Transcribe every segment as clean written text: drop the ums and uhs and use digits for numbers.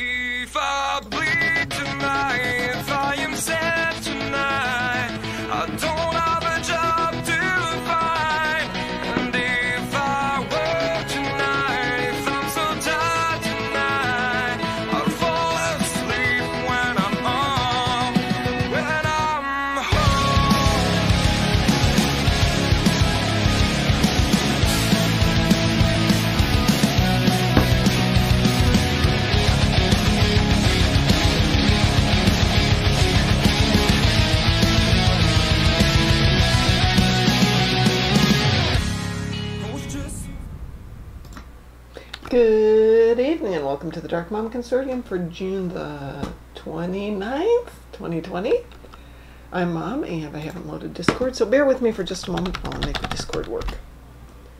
If I bleed tonight, if I am sad tonight, I don't have a job to find. And if I work tonight, if I'm so tired tonight, I'll fall asleep when I'm home, when I'm home. Good evening and welcome to the Darkmom Consortium for June the 29th, 2020. I'm Mom and I haven't loaded Discord, so bear with me for just a moment while I make the Discord work.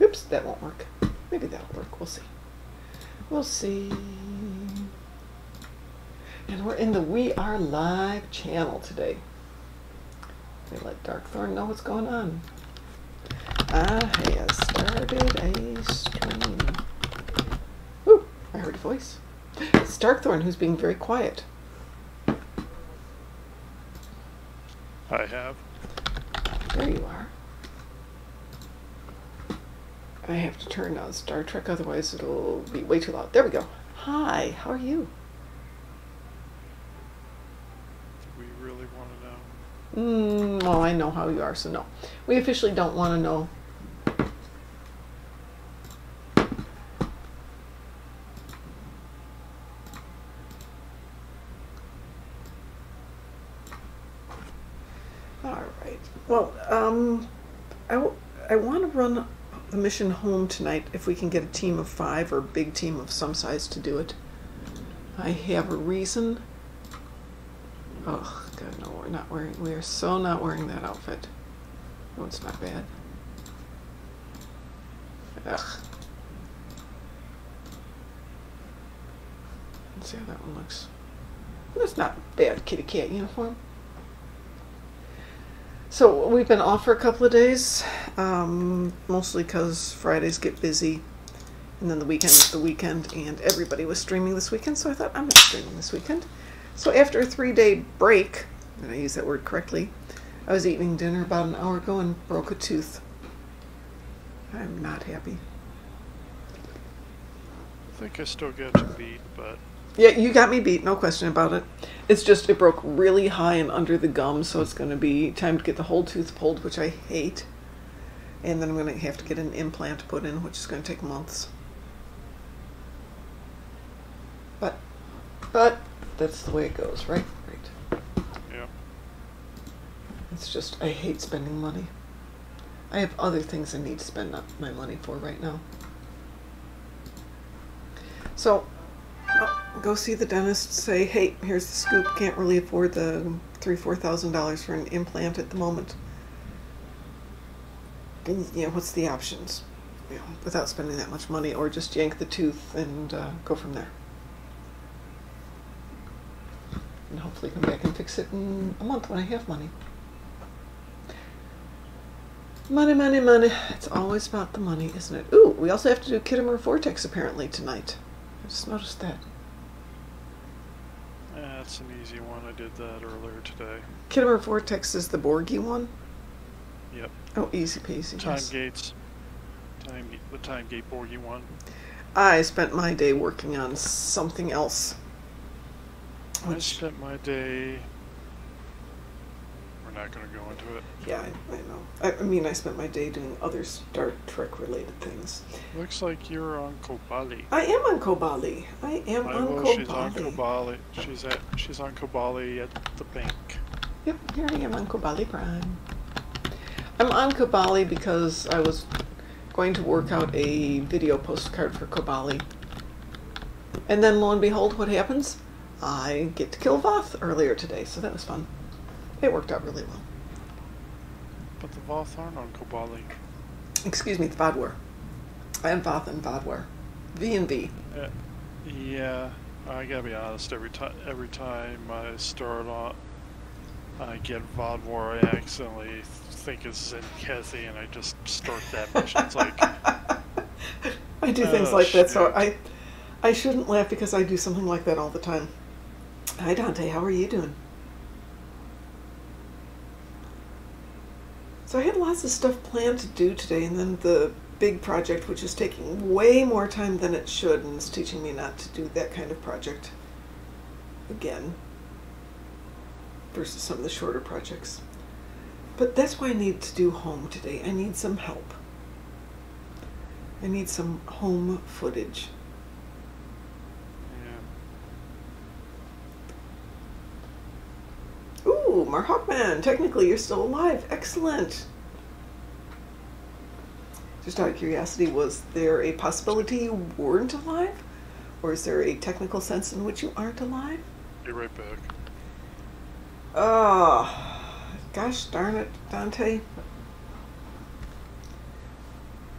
Oops, that won't work. Maybe that'll work. We'll see. We'll see. And we're in the We Are Live channel today. Let me let Darkthorn know what's going on. I have started a stream. Ooh, I heard a voice. It's Darkthorn who's being very quiet. I have. There you are. I have to turn on Star Trek, otherwise it'll be way too loud. There we go. Hi, how are you? Do we really want to know? Well, I know how you are, so no. We officially don't want to know. Alright. Well, I want to run the mission home tonight if we can get a team of 5 or a big team of some size to do it. I have a reason. Oh, God, no, we are so not wearing that outfit. No, it's not bad. Ugh. Let's see how that one looks. That's not bad kitty cat uniform. So we've been off for a couple of days, mostly because Fridays get busy, and then the weekend is the weekend, and everybody was streaming this weekend, so I thought, I'm not streaming this weekend. So after a 3-day break, and I use that word correctly, I was eating dinner about an hour ago and broke a tooth. I'm not happy. I think I still got you beat, but... Yeah, you got me beat, no question about it. It's just, it broke really high and under the gum, so it's going to be time to get the whole tooth pulled, which I hate. And then I'm going to have to get an implant put in, which is going to take months. But that's the way it goes, right? Right. Yeah. It's just, I hate spending money. I have other things I need to spend my money for right now. So, I'll go see the dentist, say, hey, here's the scoop, can't really afford the $3,000-4,000 for an implant at the moment. And, you know, what's the options? You know, without spending that much money, or just yank the tooth and go from there. And hopefully come back and fix it in a month when I have money. Money, money, money. It's always about the money, isn't it? Ooh, we also have to do Kittimer Vortex apparently tonight. I just noticed that. That's an easy one. I did that earlier today. Kittimer Vortex is the Borgie one? Yep. Oh, easy peasy. Time Yes. gates. The time gate Borgie one. I spent my day working on something else. I spent my day... We're not going to go into it. Yeah, I know. I mean, I spent my day doing other Star Trek related things. Looks like you're on Kobali. I am on Kobali. I am on Kobali. She's on Kobali. She's on Kobali at the bank. Yep, here I am on Kobali Prime. I'm on Kobali because I was going to work out a video postcard for Kobali. And then lo and behold, what happens? I get to kill Voth earlier today, so that was fun. It worked out really well. But the Voth aren't on Kobali. Excuse me, the Vodwar. I am Voth and Vodwar. V and V. Yeah, I gotta be honest. Every time I start on, I get Vodwar, I accidentally think it's Zenkethi, and I just start that mission. It's like I do things like that, so I shouldn't laugh because I do something like that all the time. Hi Dante, how are you doing? So I had lots of stuff planned to do today, and then the big project, which is taking way more time than it should, and is teaching me not to do that kind of project again versus some of the shorter projects. But that's why I need to do home today. I need some help. I need some home footage. Yeah. Ooh, Marhawkman, technically you're still alive. Excellent. Just out of curiosity, was there a possibility you weren't alive? Or is there a technical sense in which you aren't alive? Be right back. Oh, gosh darn it, Dante.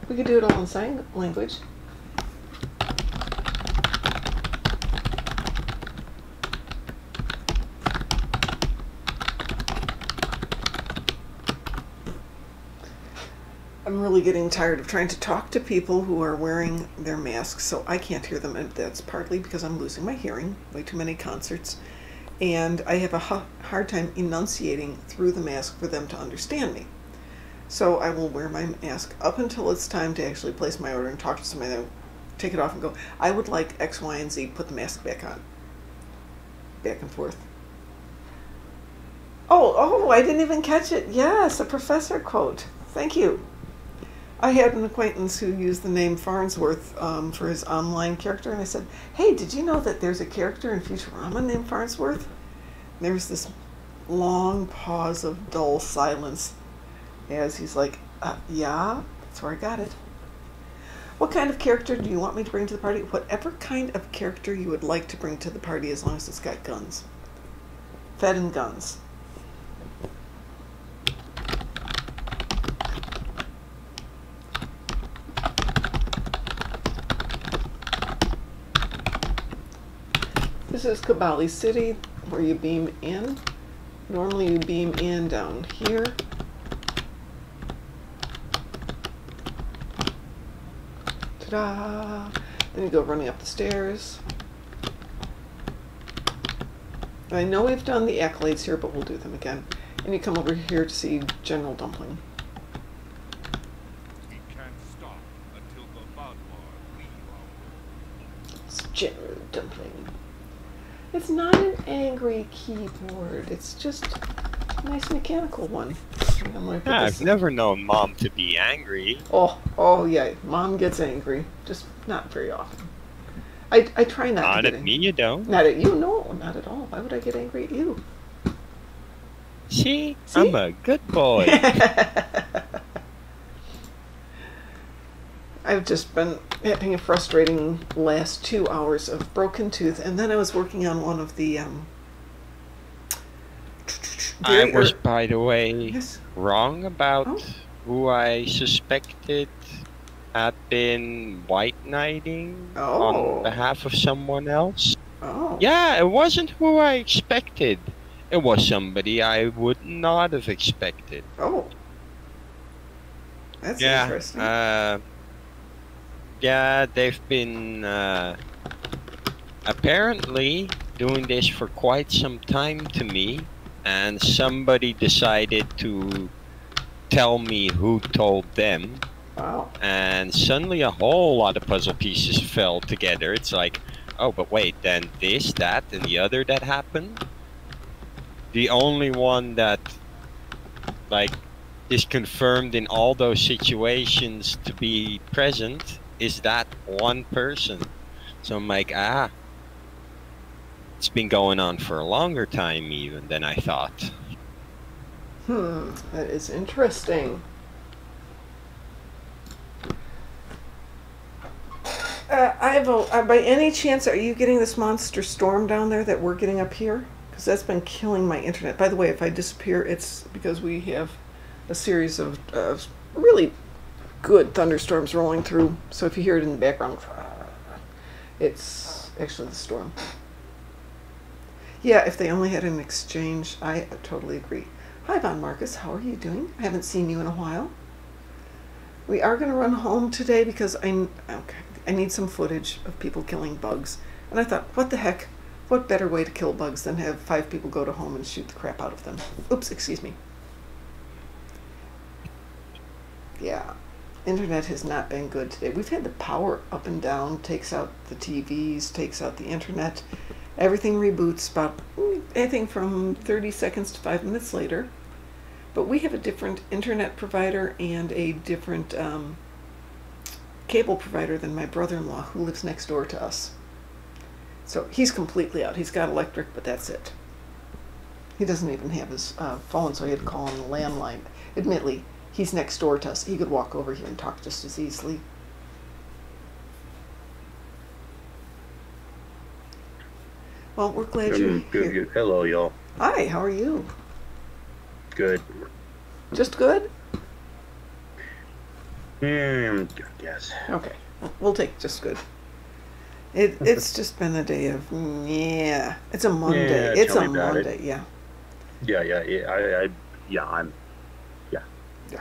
We could do it all in sign language. I'm really getting tired of trying to talk to people who are wearing their masks, so I can't hear them, and that's partly because I'm losing my hearing. Way too many concerts. And I have a hard time enunciating through the mask for them to understand me. So I will wear my mask up until it's time to actually place my order and talk to somebody. Then take it off and go, I would like X, Y, and Z. Put the mask back on. Back and forth. Oh, I didn't even catch it. Yes, a professor quote. Thank you. I had an acquaintance who used the name Farnsworth for his online character, and I said, hey, did you know that there's a character in Futurama named Farnsworth? And there was this long pause of dull silence as he's like, yeah, that's where I got it. What kind of character do you want me to bring to the party? Whatever kind of character you would like to bring to the party, as long as it's got guns. Fed and guns. This is Kabali City, where you beam in. Normally you beam in down here. Ta-da! Then you go running up the stairs. I know we've done the accolades here, but we'll do them again. And you come over here to see General Dumpling. We can't stop until the Vadvar leave our world. It's General Dumpling. It's not an angry keyboard. It's just a nice mechanical one. I'm gonna put I've this- never known Mom to be angry. Oh yeah. Mom gets angry, just not very often. I try not to Not get at me, you don't. Not at you, no, not at all. Why would I get angry at you? See? See? I'm a good boy. I've just been having a frustrating last 2 hours of Broken Tooth, and then I was working on one of the I was, by the way, Yes. wrong about Oh. who I suspected had been white knighting Oh. on behalf of someone else. Oh. Yeah, it wasn't who I expected. It was somebody I would not have expected. Oh. That's Yeah, interesting. yeah, they've been apparently doing this for quite some time to me, and somebody decided to tell me who told them, Wow. and suddenly a whole lot of puzzle pieces fell together. It's like, oh, but wait, then this, that, and the other that happened? The only one that, like, is confirmed in all those situations to be present is that one person. So I'm like, it's been going on for a longer time even than I thought. That is interesting. By any chance, are you getting this monster storm down there that we're getting up here? Because that's been killing my internet. By the way, if I disappear, it's because we have a series of really good thunderstorms rolling through. So if you hear it in the background, it's actually the storm. Yeah, if they only had an exchange, I totally agree. Hi, Von Marcus. How are you doing? I haven't seen you in a while. We are going to run home today because okay, I need some footage of people killing bugs. And I thought, what the heck? What better way to kill bugs than have 5 people go to home and shoot the crap out of them? Oops, excuse me. Yeah, internet has not been good today. We've had the power up and down, takes out the TVs, takes out the internet. Everything reboots about anything from 30 seconds to 5 minutes later. But we have a different internet provider and a different cable provider than my brother-in-law, who lives next door to us. So he's completely out. He's got electric, but that's it. He doesn't even have his phone, so he had to call on the landline. Admittedly, he's next door to us. He could walk over here and talk just as easily. Well, we're glad you're here. Good. Hello, y'all. Hi, how are you? Good. Just good? Yes. Okay, we'll take just good. It's just been a day of, yeah. It's a Monday. Yeah, It's tell a me about Monday, it. yeah. Yeah. Yeah.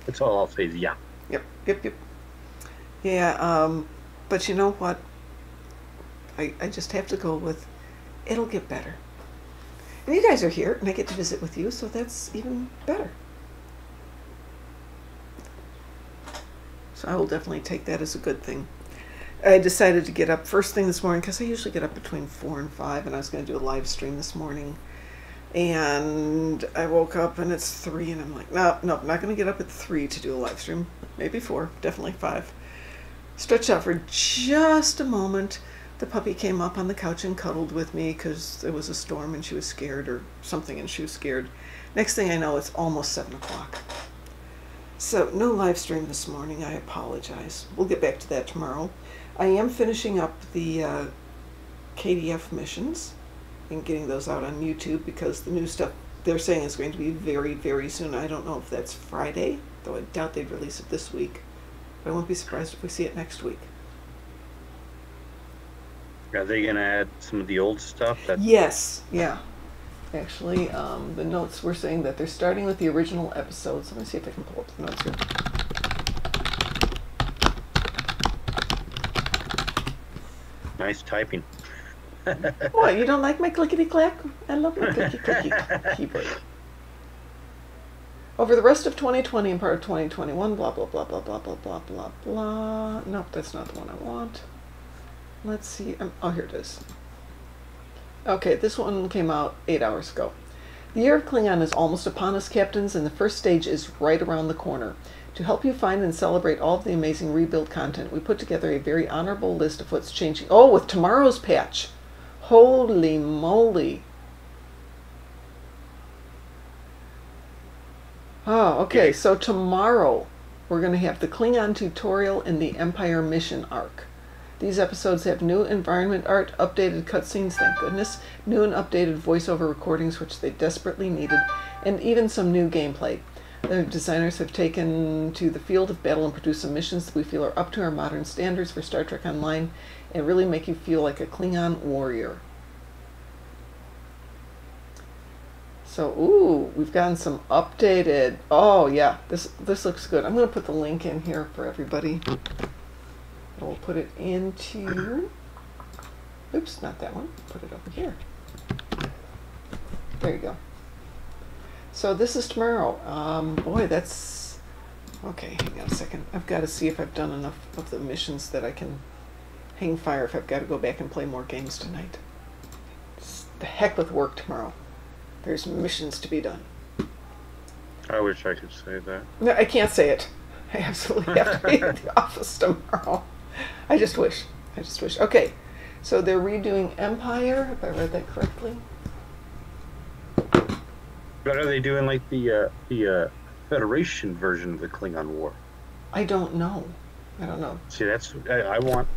That's all I'll say is yeah. Yep. Yeah, but you know what? I just have to go with, it'll get better. And you guys are here, and I get to visit with you, so that's even better. So I will definitely take that as a good thing. I decided to get up first thing this morning, because I usually get up between 4 and 5, and I was going to do a live stream this morning. And I woke up, and it's 3, and I'm like, no, I'm not going to get up at 3 to do a live stream. Maybe 4, definitely 5. Stretched out for just a moment. The puppy came up on the couch and cuddled with me because there was a storm and she was scared or something and she was scared. Next thing I know, it's almost 7 o'clock. So no live stream this morning. I apologize. We'll get back to that tomorrow. I am finishing up the KDF missions and getting those out on YouTube because the new stuff they're saying is going to be very, very soon. I don't know if that's Friday, though I doubt they'd release it this week. But I won't be surprised if we see it next week. Are they gonna add some of the old stuff? Yes, yeah. Actually, the notes were saying that they're starting with the original episodes. Let me see if I can pull up the notes here. Nice typing. What, you don't like my clickety-clack? I love my clicky-clicky keyboard. Over the rest of 2020 and part of 2021, blah, blah, blah, blah, blah, blah, blah, blah, blah. Nope, that's not the one I want. Let's see. Oh, here it is. Okay, this one came out 8 hours ago. The year of Klingon is almost upon us, captains, and the first stage is right around the corner. To help you find and celebrate all of the amazing rebuild content, we put together a very honorable list of what's changing. Oh, with tomorrow's patch. Holy moly. Oh, okay, so tomorrow we're going to have the Klingon tutorial in the Empire mission arc. These episodes have new environment art, updated cutscenes, thank goodness, new and updated voiceover recordings, which they desperately needed, and even some new gameplay. The designers have taken to the field of battle and produced some missions that we feel are up to our modern standards for Star Trek Online and really make you feel like a Klingon warrior. So, ooh, we've gotten some updated, oh yeah, this looks good. I'm going to put the link in here for everybody. We'll put it into, oops, not that one, put it over here. There you go. So this is tomorrow. Boy, that's, okay, hang on a second. I've got to see if I've done enough of the missions that I can hang fire if I've got to go back and play more games tonight. It's the heck with work tomorrow. There's missions to be done. I wish I could say that. No, I can't say it. I absolutely have to be at the office tomorrow. I just wish. Okay, so they're redoing Empire, if I read that correctly. But are they doing like the Federation version of the Klingon War? I don't know. See, that's I want,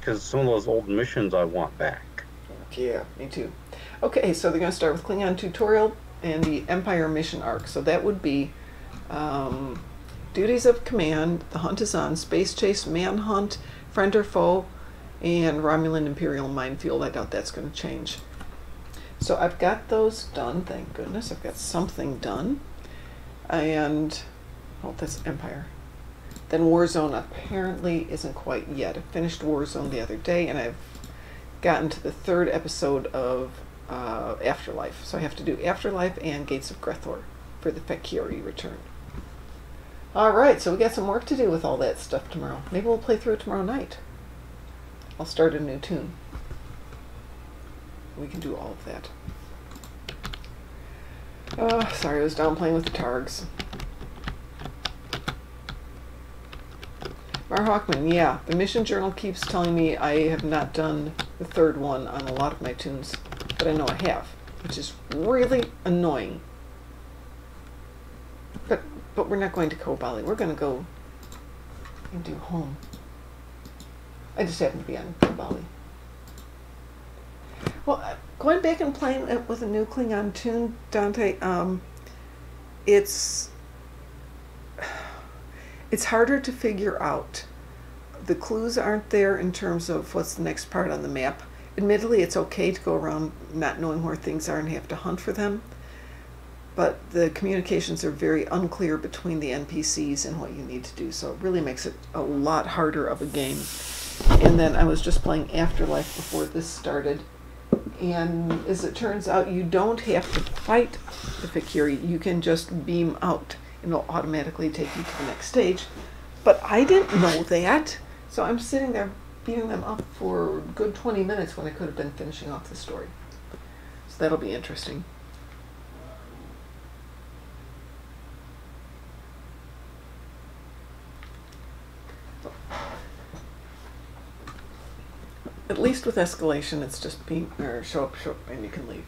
because some of those old missions I want back. Yeah, me too. Okay, so they're going to start with Klingon tutorial and the Empire mission arc. So that would be duties of command, the hunt is on, space chase, manhunt, friend or foe, and Romulan Imperial minefield. I doubt that's going to change. So I've got those done, thank goodness. I've got something done. And, oh, that's Empire. Then Warzone apparently isn't quite yet. I finished Warzone the other day, and I've gotten to the 3rd episode of Afterlife. So I have to do Afterlife and Gates of Grethor for the Fekiri return. Alright, so we got some work to do with all that stuff tomorrow. Maybe we'll play through it tomorrow night. I'll start a new tune. We can do all of that. Oh, sorry, I was down playing with the Targs. Mar Hawkman, yeah, the mission journal keeps telling me I have not done the 3rd one on a lot of my tunes, but I know I have, which is really annoying. But we're not going to Kobali. We're going to go and do home. I just happen to be on Kobali. Well, going back and playing it with a new Klingon tune, Dante, it's harder to figure out. The clues aren't there in terms of what's the next part on the map. Admittedly, it's okay to go around not knowing where things are and have to hunt for them, but the communications are very unclear between the NPCs and what you need to do, so it really makes it a lot harder of a game. And then I was just playing Afterlife before this started, and as it turns out, you don't have to fight the Fekiri. You can just beam out, and it'll automatically take you to the next stage. But I didn't know that, so I'm sitting there beating them up for a good 20 minutes when I could have been finishing off the story. So that'll be interesting. At least with escalation, it's just beam or show up, and you can leave.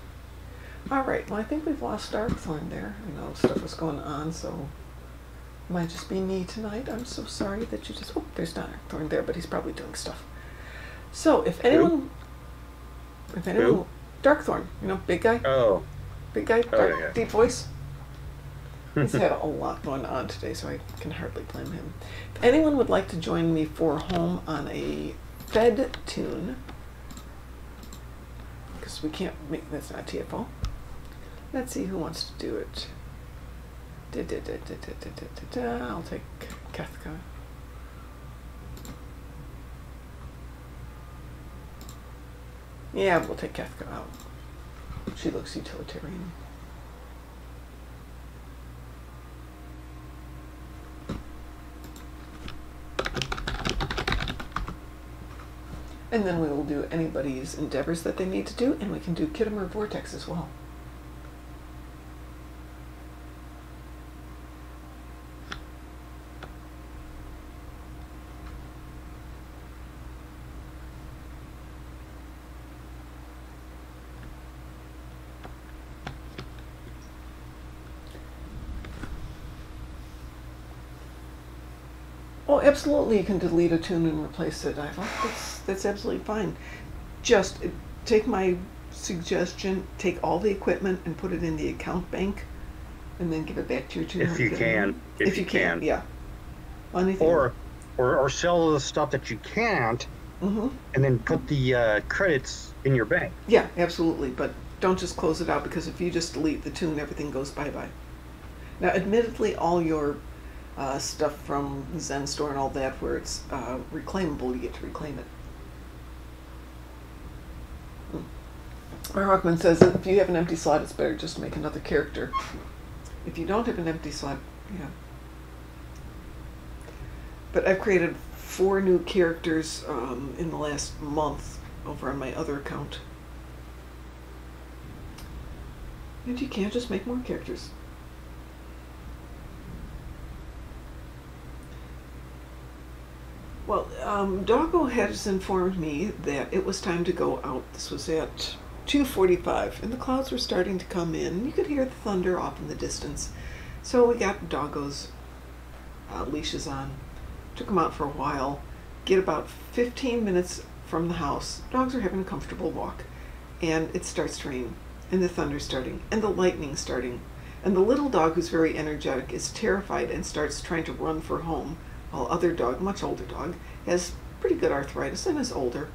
All right. Well, I think we've lost Darkthorn there. I know stuff was going on, so it might just be me tonight. I'm so sorry that you just. Oh, there's Darkthorn there, but he's probably doing stuff. So if anyone, Who? Darkthorn, you know, big guy. Oh. Big guy, dark, yeah. deep voice. He's had a lot going on today, so I can hardly blame him. If anyone would like to join me for home on a Fed tune, because we can't make that's not TFO. Let's see who wants to do it. I'll take Kethka. Yeah, we'll take Kethka out. She looks utilitarian. And then we will do anybody's endeavors that they need to do, and we can do Kittimer Vortex as well. Oh, absolutely, you can delete a tune and replace it. That's absolutely fine. Just take my suggestion, take all the equipment and put it in the account bank, and then give it back to your tune. If you can. If you can, yeah. Anything. Or sell the stuff that you can't, and then put the credits in your bank. Yeah, absolutely, but don't just close it out, because if you just delete the tune, everything goes bye-bye. Now, admittedly, all your stuff from Zen Store and all that, where it's reclaimable, you get to reclaim it. Our Hawkman says that if you have an empty slot, it's better just to make another character. If you don't have an empty slot, yeah. But I've created 4 new characters in the last month over on my other account. And you can just make more characters. Well, Doggo has informed me that it was time to go out. This was at 2:45, and the clouds were starting to come in. You could hear the thunder off in the distance. So we got Doggo's leashes on, took him out for a while, get about 15 minutes from the house. Dogs are having a comfortable walk, and it starts to rain, and the thunder's starting, and the lightning's starting. And the little dog, who's very energetic, is terrified and starts trying to run for home, while other dog, much older dog, has pretty good arthritis and is older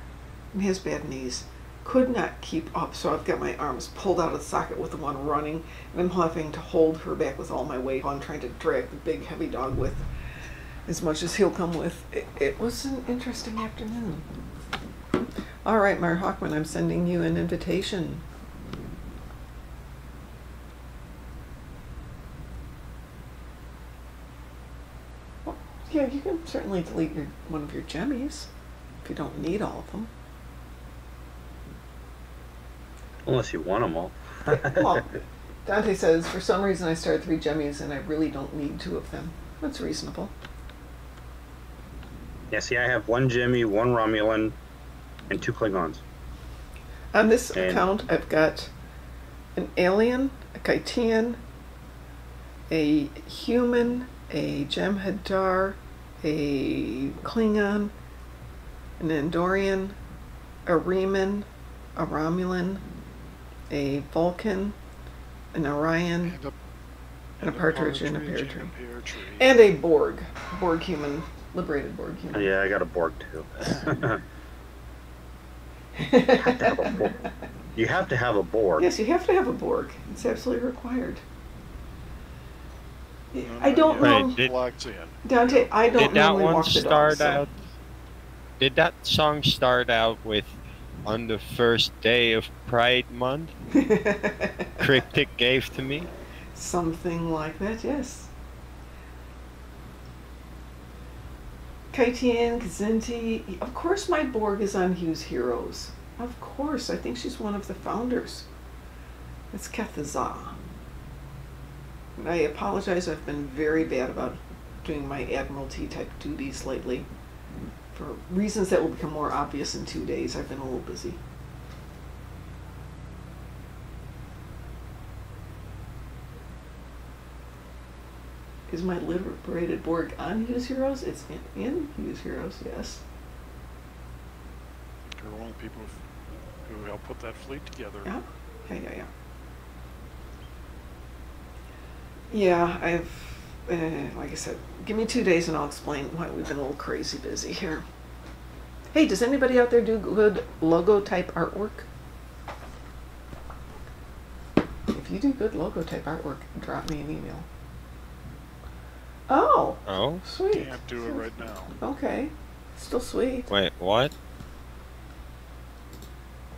and has bad knees. Could not keep up, so I've got my arms pulled out of the socket with the one running, and I'm having to hold her back with all my weight while I'm trying to drag the big heavy dog with. as much as he'll come with. It was an interesting afternoon. All right, Mar Hawkman, I'm sending you an invitation. Well, yeah, you can certainly delete one of your jemmies if you don't need all of them. Unless you want them all. Well, Dante says, for some reason I started 3 jemmies and I really don't need 2 of them. That's reasonable. Yeah, see, I have 1 Jimmy, 1 Romulan, and 2 Klingons. On this account, I've got an alien, a Kytian, a human, a Jem'Hadar, a Klingon, an Andorian, a Reman, a Romulan, a Vulcan, an Orion, and a partridge and a pear tree. And a Borg human, liberated Borg human. Yeah, I got a Borg too. You have to have a Borg. Yes, you have to have a Borg. It's absolutely required. I don't know. Dante, I don't normally walk the dog. Did that song start out with "On the First Day of Pride Month"? Cryptic gave to me. Something like that, yes. Kytian, Kzinti. Of course my Borg is on Hugh's Heroes. Of course, I think she's one of the founders. It's Kethazah. And I apologize, I've been very bad about doing my Admiralty type duties lately. For reasons that will become more obvious in 2 days, I've been a little busy. Is my liberated Borg on Hugh's Heroes? It's in Hugh's Heroes, yes. You're one of the people who helped put that fleet together. Yeah. Yeah, I've, like I said, give me 2 days and I'll explain why we've been a little crazy busy here. Hey, does anybody out there do good logo type artwork? If you do good logo type artwork, drop me an email. Oh, sweet. Can't do it right now. Okay, still sweet. Wait, what?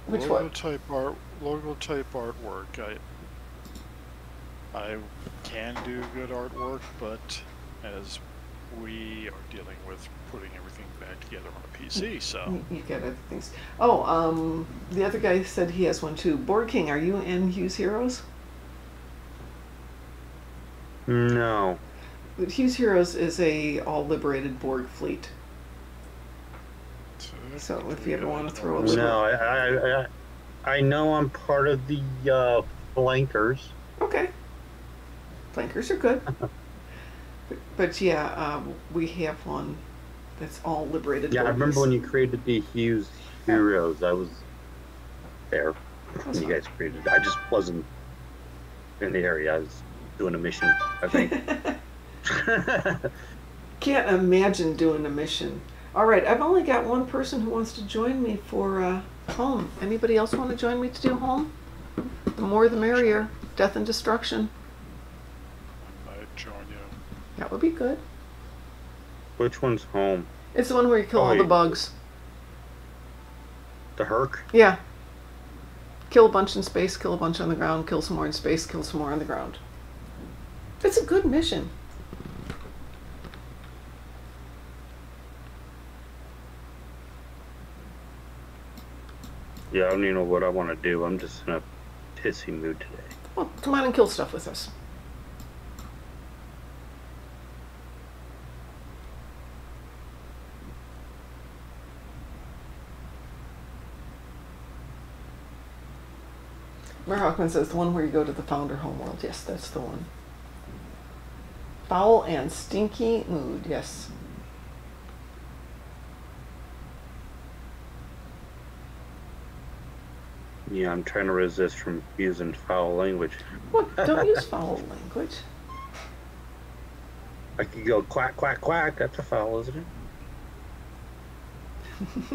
Which logo one? Type artwork. I can do good artwork, but as we are dealing with putting everything back together on a PC, so You get other things. Oh, the other guy said he has one too. Borg King, are you in Hugh's Heroes? No. But Hugh's Heroes is a all liberated Borg fleet. So if you ever want to throw a little... No, I know I'm part of the flankers. Okay. Flankers are good. but yeah, we have one that's all liberated. Yeah, I remember when you created the Hugh's Heroes. I was there when you guys created it. I just wasn't in the area. I was doing a mission, I think. Can't imagine doing a mission. All right, I've only got one person who wants to join me for home. Anybody else want to join me to do home? The more the merrier. Death and destruction. I'd join you. That would be good. Which one's home? It's the one where you kill all the bugs. The Hur'q? Yeah. Kill a bunch in space, kill a bunch on the ground, kill some more in space, kill some more on the ground. It's a good mission. Yeah, I don't even know what I want to do. I'm just in a pissy mood today. Well, come on and kill stuff with us. Mar Hawkman says the one where you go to the founder homeworld. Yes, that's the one. Foul and stinky mood. Yes. Yeah, I'm trying to resist from using foul language. What? Don't use foul language. I could go quack, quack, quack. That's a foul, isn't it?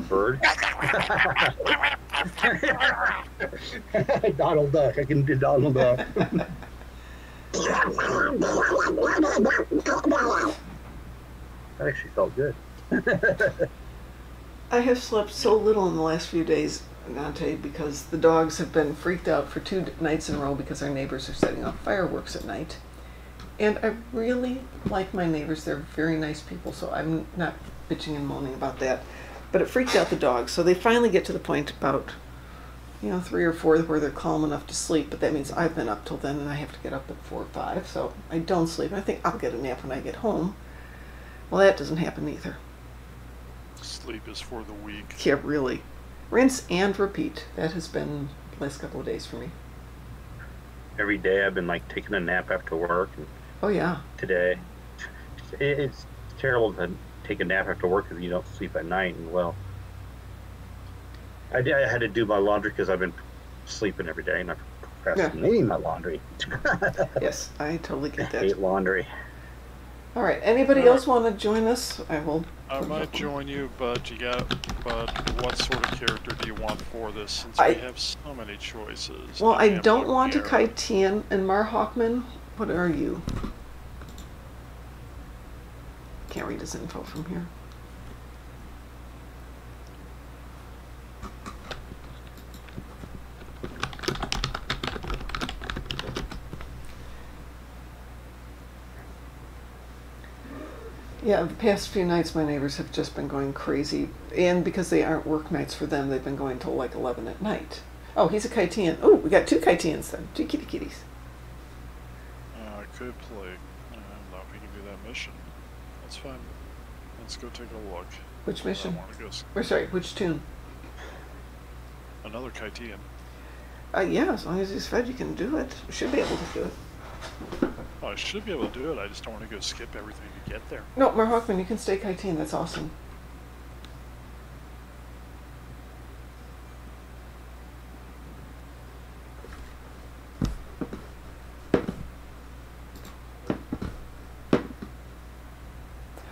Bird. Donald Duck. I can do Donald Duck. That actually felt good. I have slept so little in the last few days, Dante, because the dogs have been freaked out for 2 nights in a row because our neighbors are setting off fireworks at night. And I really like my neighbors. They're very nice people, so I'm not bitching and moaning about that. But it freaked out the dogs, so they finally get to the point about, 3 or 4 where they're calm enough to sleep, but that means I've been up till then and I have to get up at 4 or 5, so I don't sleep. I think I'll get a nap when I get home. Well, that doesn't happen either. Sleep is for the weak. Yeah, really. Rinse and repeat. That has been the last couple of days for me. Every day I've been like taking a nap after work, and Oh, yeah. today it's terrible to take a nap after work because you don't sleep at night. And well, I had to do my laundry because I've been sleeping every day and I'm procrastinating my laundry. Yes, I totally get I that. hate laundry. All right. Anybody else want to join us? I will. I might join you, but what sort of character do you want for this? Since I- we have so many choices. Well, We I have don't want a Lumiere. Kaitian. And Mar Hawkman, what are you? Can't read his info from here. Yeah, the past few nights my neighbors have just been going crazy. And because they aren't work nights for them, they've been going till like 11 at night. Oh, he's a Kaitian. Oh, we got 2 Kaitians then. 2 kitty kitties. I could play. I don't know if we can do that mission. That's fine. Let's go take a look. Which mission? I want to go Or sorry, which tune? another Kaitian. Yeah, as long as he's fed, you can do it. You should be able to do it. Oh, I should be able to do it. I just don't want to go skip everything to get there. No, Mar Hawkman, you can stay Kaitian. That's awesome.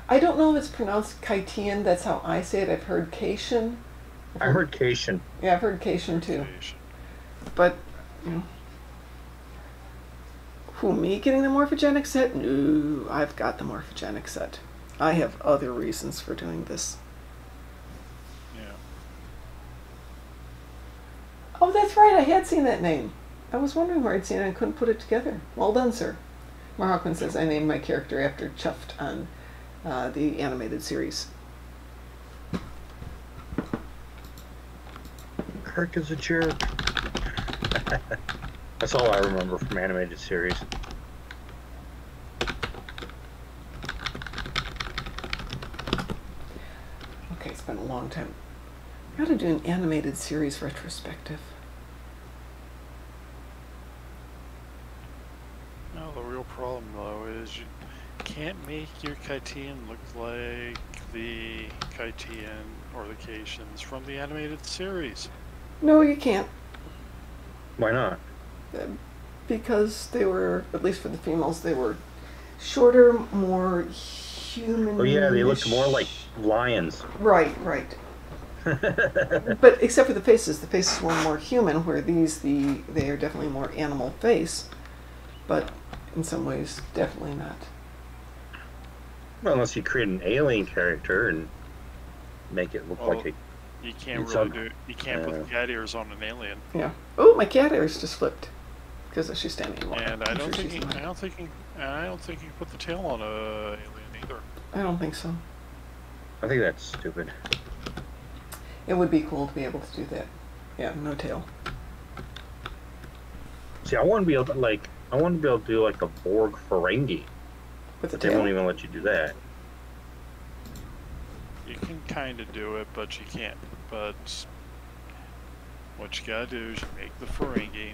I don't know if it's pronounced Kaitian. That's how I say it. I've heard Cation. I heard Cation. Yeah, I've heard Cation too. Station. But, who, me getting the morphogenic set? No, I've got the morphogenic set. I have other reasons for doing this. Yeah. Oh, that's right. I had seen that name. I was wondering where I'd seen it and couldn't put it together. Well done, sir. Mar Hawkman says I named my character after Chuffed on the animated series. Hur'q is a jerk. That's all I remember from animated series. Okay, it's been a long time. I gotta do an animated series retrospective. No, the real problem though is you can't make your Kaitian look like the Kaitian or the Kaitians from the animated series. No, you can't. Why not? Because they were, at least for the females, they were shorter, more human. Oh yeah, they look more like lions. Right, right. But except for the faces were more human, where they are definitely more animal face, but in some ways, definitely not. Well, unless you create an alien character and make it look like a. You can't It's really on- do. You can't put cat ears on an alien. Yeah. Oh, my cat ears just flipped because she's standing in water. And I I'm don't sure think she's you, not. I don't think you, I don't think you can put the tail on a alien either. I don't think so. I think that's stupid. It would be cool to be able to do that. Yeah, no tail. See, I want to be able to do like a Borg Ferengi, With the but they won't tail. even let you do that. You can kind of do it, but you can't. But what you gotta do is you make the Ferengi.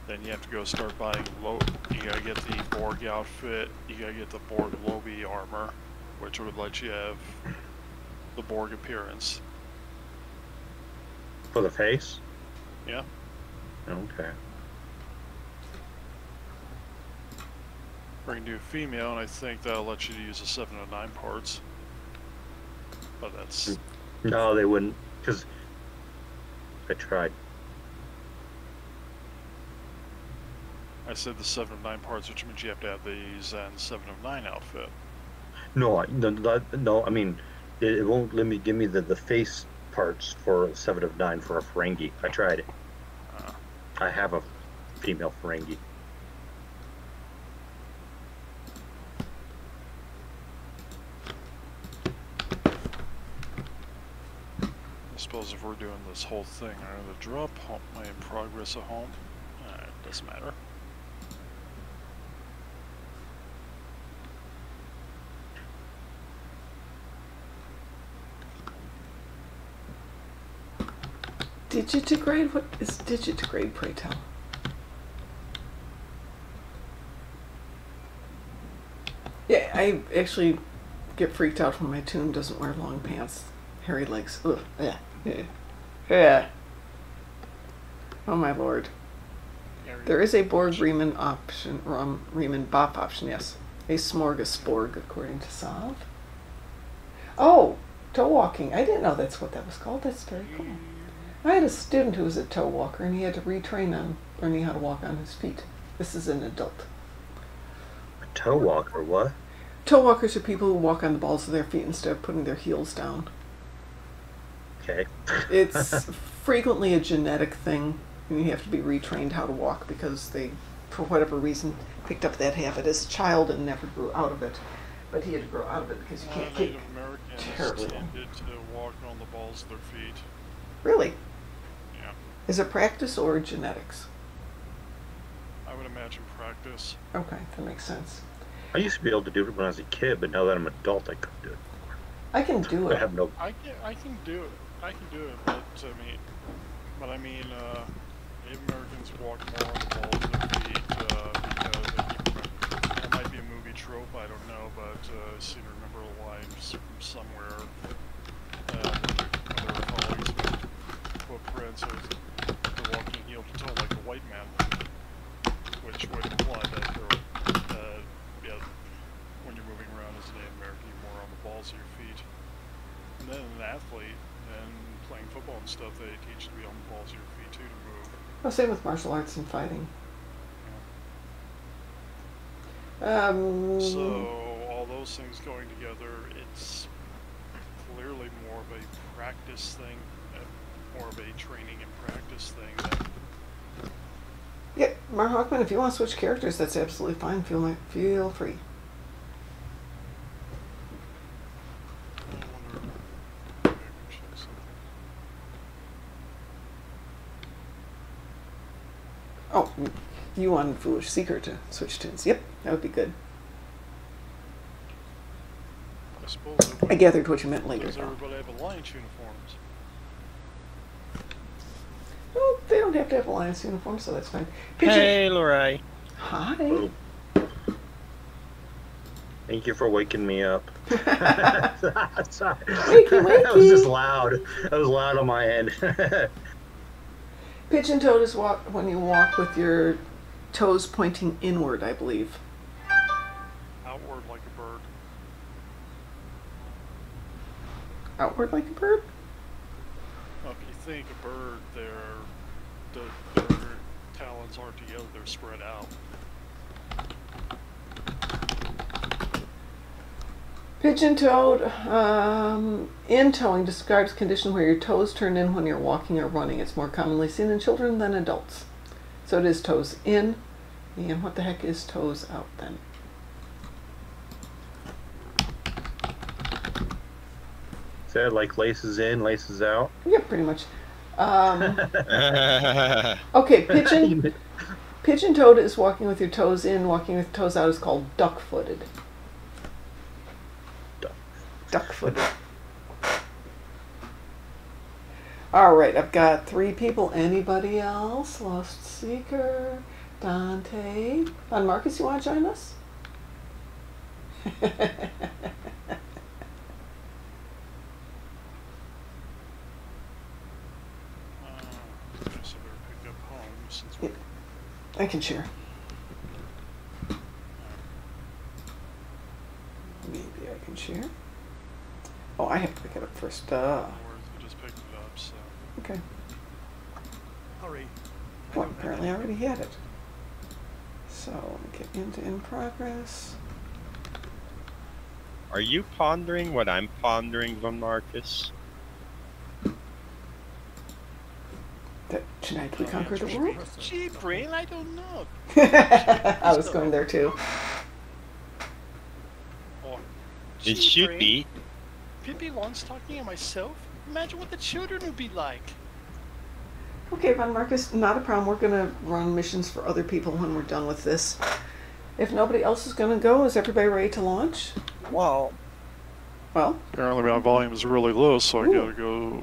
Then you have to go start buying you gotta get the Borg outfit. You gotta get the Borg Lobby armor, which would let you have the Borg appearance. For the face? Yeah. Okay. We're gonna do female, and I think that'll let you use the 7 of 9 parts. But that's No, they wouldn't, because I tried. I said the 7 of 9 parts, which means you have to have the Zen 7 of 9 outfit. No. I mean, it won't let me give me the face parts for 7 of 9 for a Ferengi. I tried it. I have a female Ferengi. I suppose if we're doing this whole thing, I'm going to drop my in progress at home. It doesn't matter. Digitigrade? What is digitigrade, pray tell? Yeah, I actually get freaked out when my tune doesn't wear long pants. Hairy legs. Ugh. Yeah. Yeah. Oh my lord. There is a Borg Riemann option, Riemann Bop option, yes. A smorgasbord, according to Sav. Oh, toe walking. I didn't know that's what that was called. That's very cool. I had a student who was a toe walker, and he had to retrain on learning how to walk on his feet. This is an adult. A toe walker, what? Toe walkers are people who walk on the balls of their feet instead of putting their heels down. Okay. It's frequently a genetic thing, and you have to be retrained how to walk because they, for whatever reason, picked up that habit as a child and never grew out of it. But he had to grow out of it because you can't kick Native Americans terribly. tended to walk on the balls of their feet. Really? Yeah. Is it practice or genetics? I would imagine practice. Okay, that makes sense. I used to be able to do it when I was a kid, but now that I'm an adult, I couldn't do it. I can do I it. have no. I can do it. I can do it, but I mean, Native Americans walk more on the balls of their feet because it might be a movie trope. I don't know, but I've seen a number of lines from somewhere. Other colleagues with footprints of the walking heel to toe like a white man, which would imply that when you're moving around as a Native American, you're more on the balls of your feet. And then an athlete, and playing football and stuff, they teach you to be on the balls of your feet too to move. Well, same with martial arts and fighting. So all those things going together, it's clearly more of a practice thing, more of a training and practice thing. Yeah, Mar Hawkman, if you want to switch characters, that's absolutely fine. Feel free. Oh, you want Foolish Seeker to switch tunes. Yep, that would be good. I suppose I gathered what you meant later. Does everybody have alliance uniforms? Well, they don't have to have alliance uniforms, so that's fine. Pigeon. Hey, Lorraine. Hi. Oh. Thank you for waking me up. Sorry. Wakey, wakey. That was just loud. That was loud on my end. Pigeon toed is when you walk with your toes pointing inward, I believe. Outward like a bird. Outward like a bird? Well, if you think a bird, their talons aren't together, they're spread out. Pigeon-toed, in-toeing describes a condition where your toes turn in when you're walking or running. It's more commonly seen in children than adults. So it is toes in, and what the heck is toes out then? Is that like laces in, laces out? Yeah, pretty much. Okay, pigeon-toed is walking with your toes in, walking with toes out is called duck-footed. Duck-footed. Alright, I've got 3 people. Anybody else? Lost Seeker, Dante. Marcus, you want to join us? I guess I better pick up home since we're... I can share. Maybe I can share. Oh, I have to pick it up first. I just picked it up, so... Okay. Hurry. Well, apparently I already had it. So, get into in progress. Are you pondering what I'm pondering, Von Marcus? That tonight we conquer the world? Gee, brain, I don't know. I was going there too. Or, It gee, should brain, be. Pippi Long's talking to myself. Imagine what the children would be like. Okay, Von Marcus, not a problem. We're going to run missions for other people when we're done with this. If nobody else is going to go, is everybody ready to launch? Well, Well, Apparently my volume is really low, so I Ooh. gotta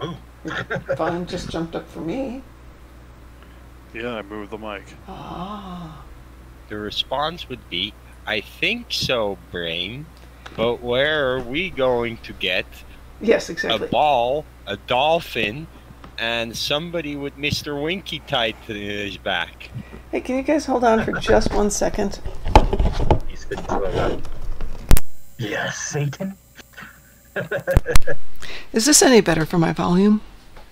go. volume just jumped up for me. Yeah, I moved the mic. Ah. the response would be, I think so, Brain. But where are we going to get Yes, a exactly. ball, a dolphin, and somebody with Mr. Winky tied to his back? Hey, can you guys hold on for just 1 second? He's been doing that. Yes, Satan. Is this any better for my volume?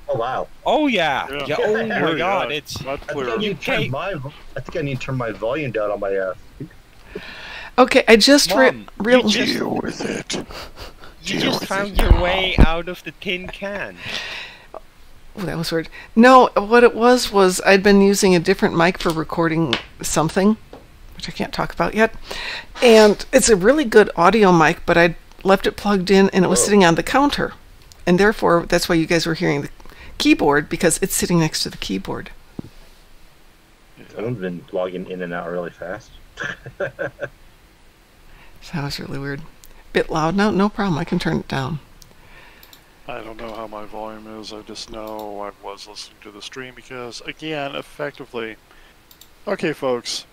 Oh wow. Oh yeah, Yeah. yeah. Oh my Yeah, God, yeah, it's much I think I clearer. need to turn Okay. I think I need to turn my volume down on my Okay, I just Mom, real. you just- Deal with it. you Deal just with found it your now. way out of the tin can. Oh, that was weird. No, what it was I'd been using a different mic for recording something, which I can't talk about yet. And it's a really good audio mic, but I left it plugged in and it was sitting on the counter. And therefore, that's why you guys were hearing the keyboard, because it's sitting next to the keyboard. I've been logging in and out really fast. So that was really weird. Bit loud now? No problem. I can turn it down. I don't know how my volume is. I just know I was listening to the stream because, again, effectively. Okay, folks.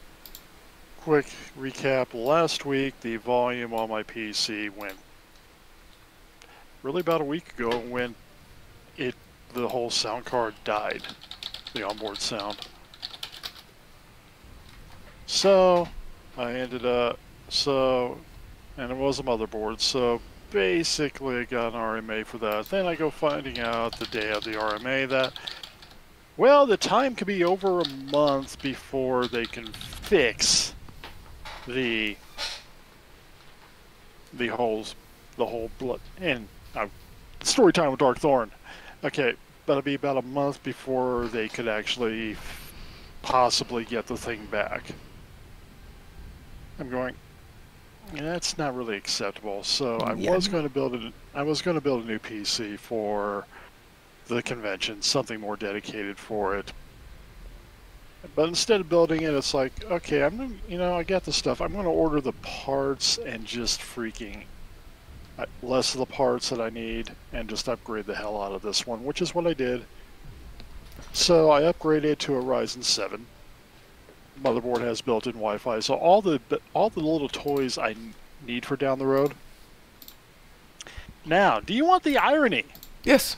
Quick recap. Last week, the volume on my PC went really about a week ago when the whole sound card died, the onboard sound. So I ended up and it was a motherboard. So basically, I got an RMA for that. Then I go finding out the day of the RMA that, well, the time could be over a month before they can fix the whole blood and story time with Dark Thorn. Okay, that'll be about a month before they could actually possibly get the thing back. I'm going, that's not really acceptable. So I was going to build a new PC for the convention, something more dedicated for it. But instead of building it, it's like, okay, I got the stuff. I'm going to order the parts and just freaking less of the parts that I need and just upgrade the hell out of this one, which is what I did. So I upgraded to a Ryzen 7. Motherboard has built-in Wi-Fi, so all the little toys I need for down the road. Now, do you want the irony? Yes.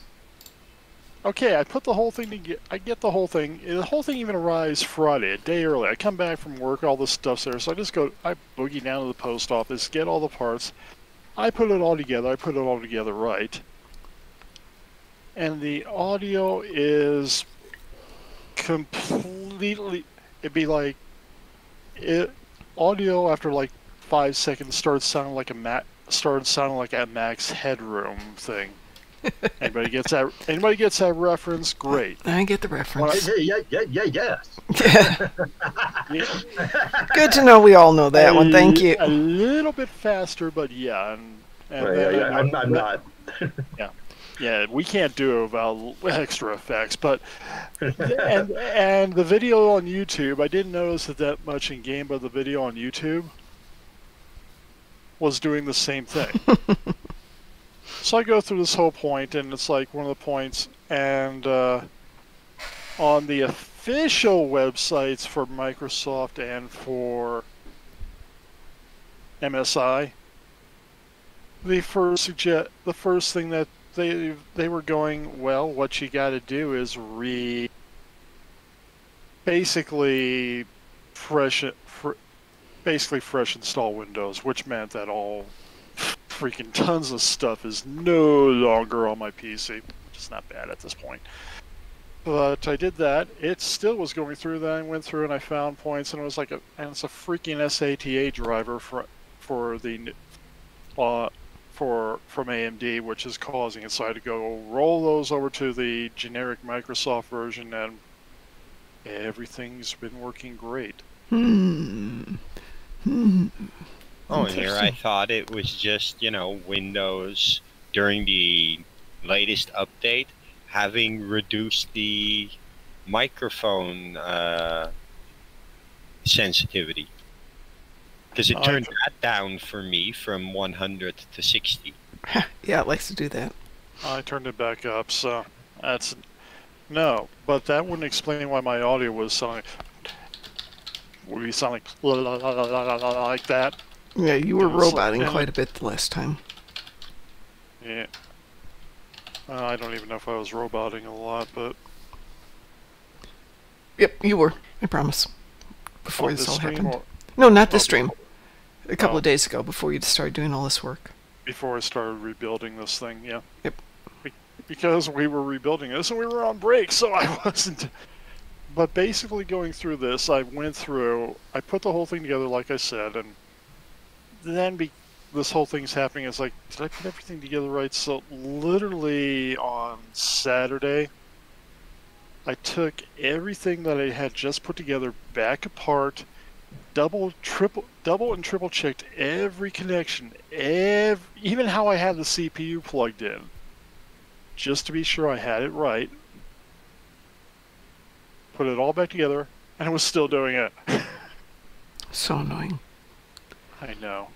Okay, I put the whole thing together. I get the whole thing. The whole thing even arrives Friday, a day early. I come back from work, all this stuff's there, so I boogie down to the post office, get all the parts. I put it all together right. And the audio is completely, it'd be like, audio after like 5 seconds started sounding like a Max Headroom thing. Anybody gets that reference? Great. I get the reference. Yes. Good to know we all know that one. Thank you. A little bit faster, but yeah. I'm not. Yeah, we can't do about extra effects, but and the video on YouTube, I didn't notice it that much in game, but the video on YouTube was doing the same thing. So I go through this whole point, and it's like one of the points, and on the official websites for Microsoft and for MSI, the first thing that they were going, well, what you got to do is basically fresh install Windows, which meant that all freaking tons of stuff is no longer on my PC, which is not bad at this point. But I did that. It still was going through. Then I went through and I found points, and it was like it's a freaking SATA driver for the from AMD, which is causing it. So I had to go roll those over to the generic Microsoft version, and everything's been working great. Oh, and here I Interesting. thought it was just, Windows during the latest update having reduced the microphone sensitivity. Because it turned that down for me from 100 to 60. Yeah, it likes to do that. I turned it back up, so that's... No, but that wouldn't explain why my audio was sounding... Would be sounding like that. Yeah, you were It's roboting like- quite a bit the last time. Yeah. I don't even know if I was roboting a lot, but... Yep, you were. I promise. Before Oh, this this all stream happened. or- No, not this oh, stream. A couple Oh. of days ago, before you started doing all this work. Before I started rebuilding this thing, yeah. Yep. Because we were rebuilding this and we were on break, so I wasn't... But basically going through this, I went through... I put the whole thing together like I said, and then this whole thing's happening. It's like, did I put everything together right? So literally on Saturday, I took everything that I had just put together back apart, double and triple checked every connection, even how I had the CPU plugged in, just to be sure I had it right. Put it all back together, and I was still doing it. So annoying. I know.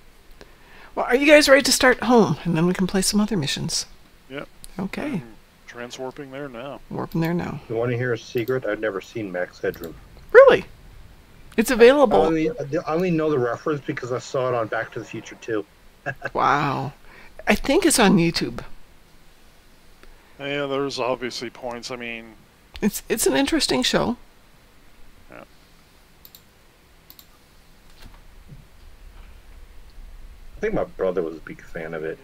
Well, are you guys ready to start home? And then we can play some other missions. Yep. Okay. I'm transwarping there now. Warping there now. You want to hear a secret? I've never seen Max Headroom. Really? It's I available. only know the reference because I saw it on Back to the Future 2. Wow. I think it's on YouTube. Yeah, there's obviously points. I mean, It's an interesting show. yeah. I think my brother was a big fan of it.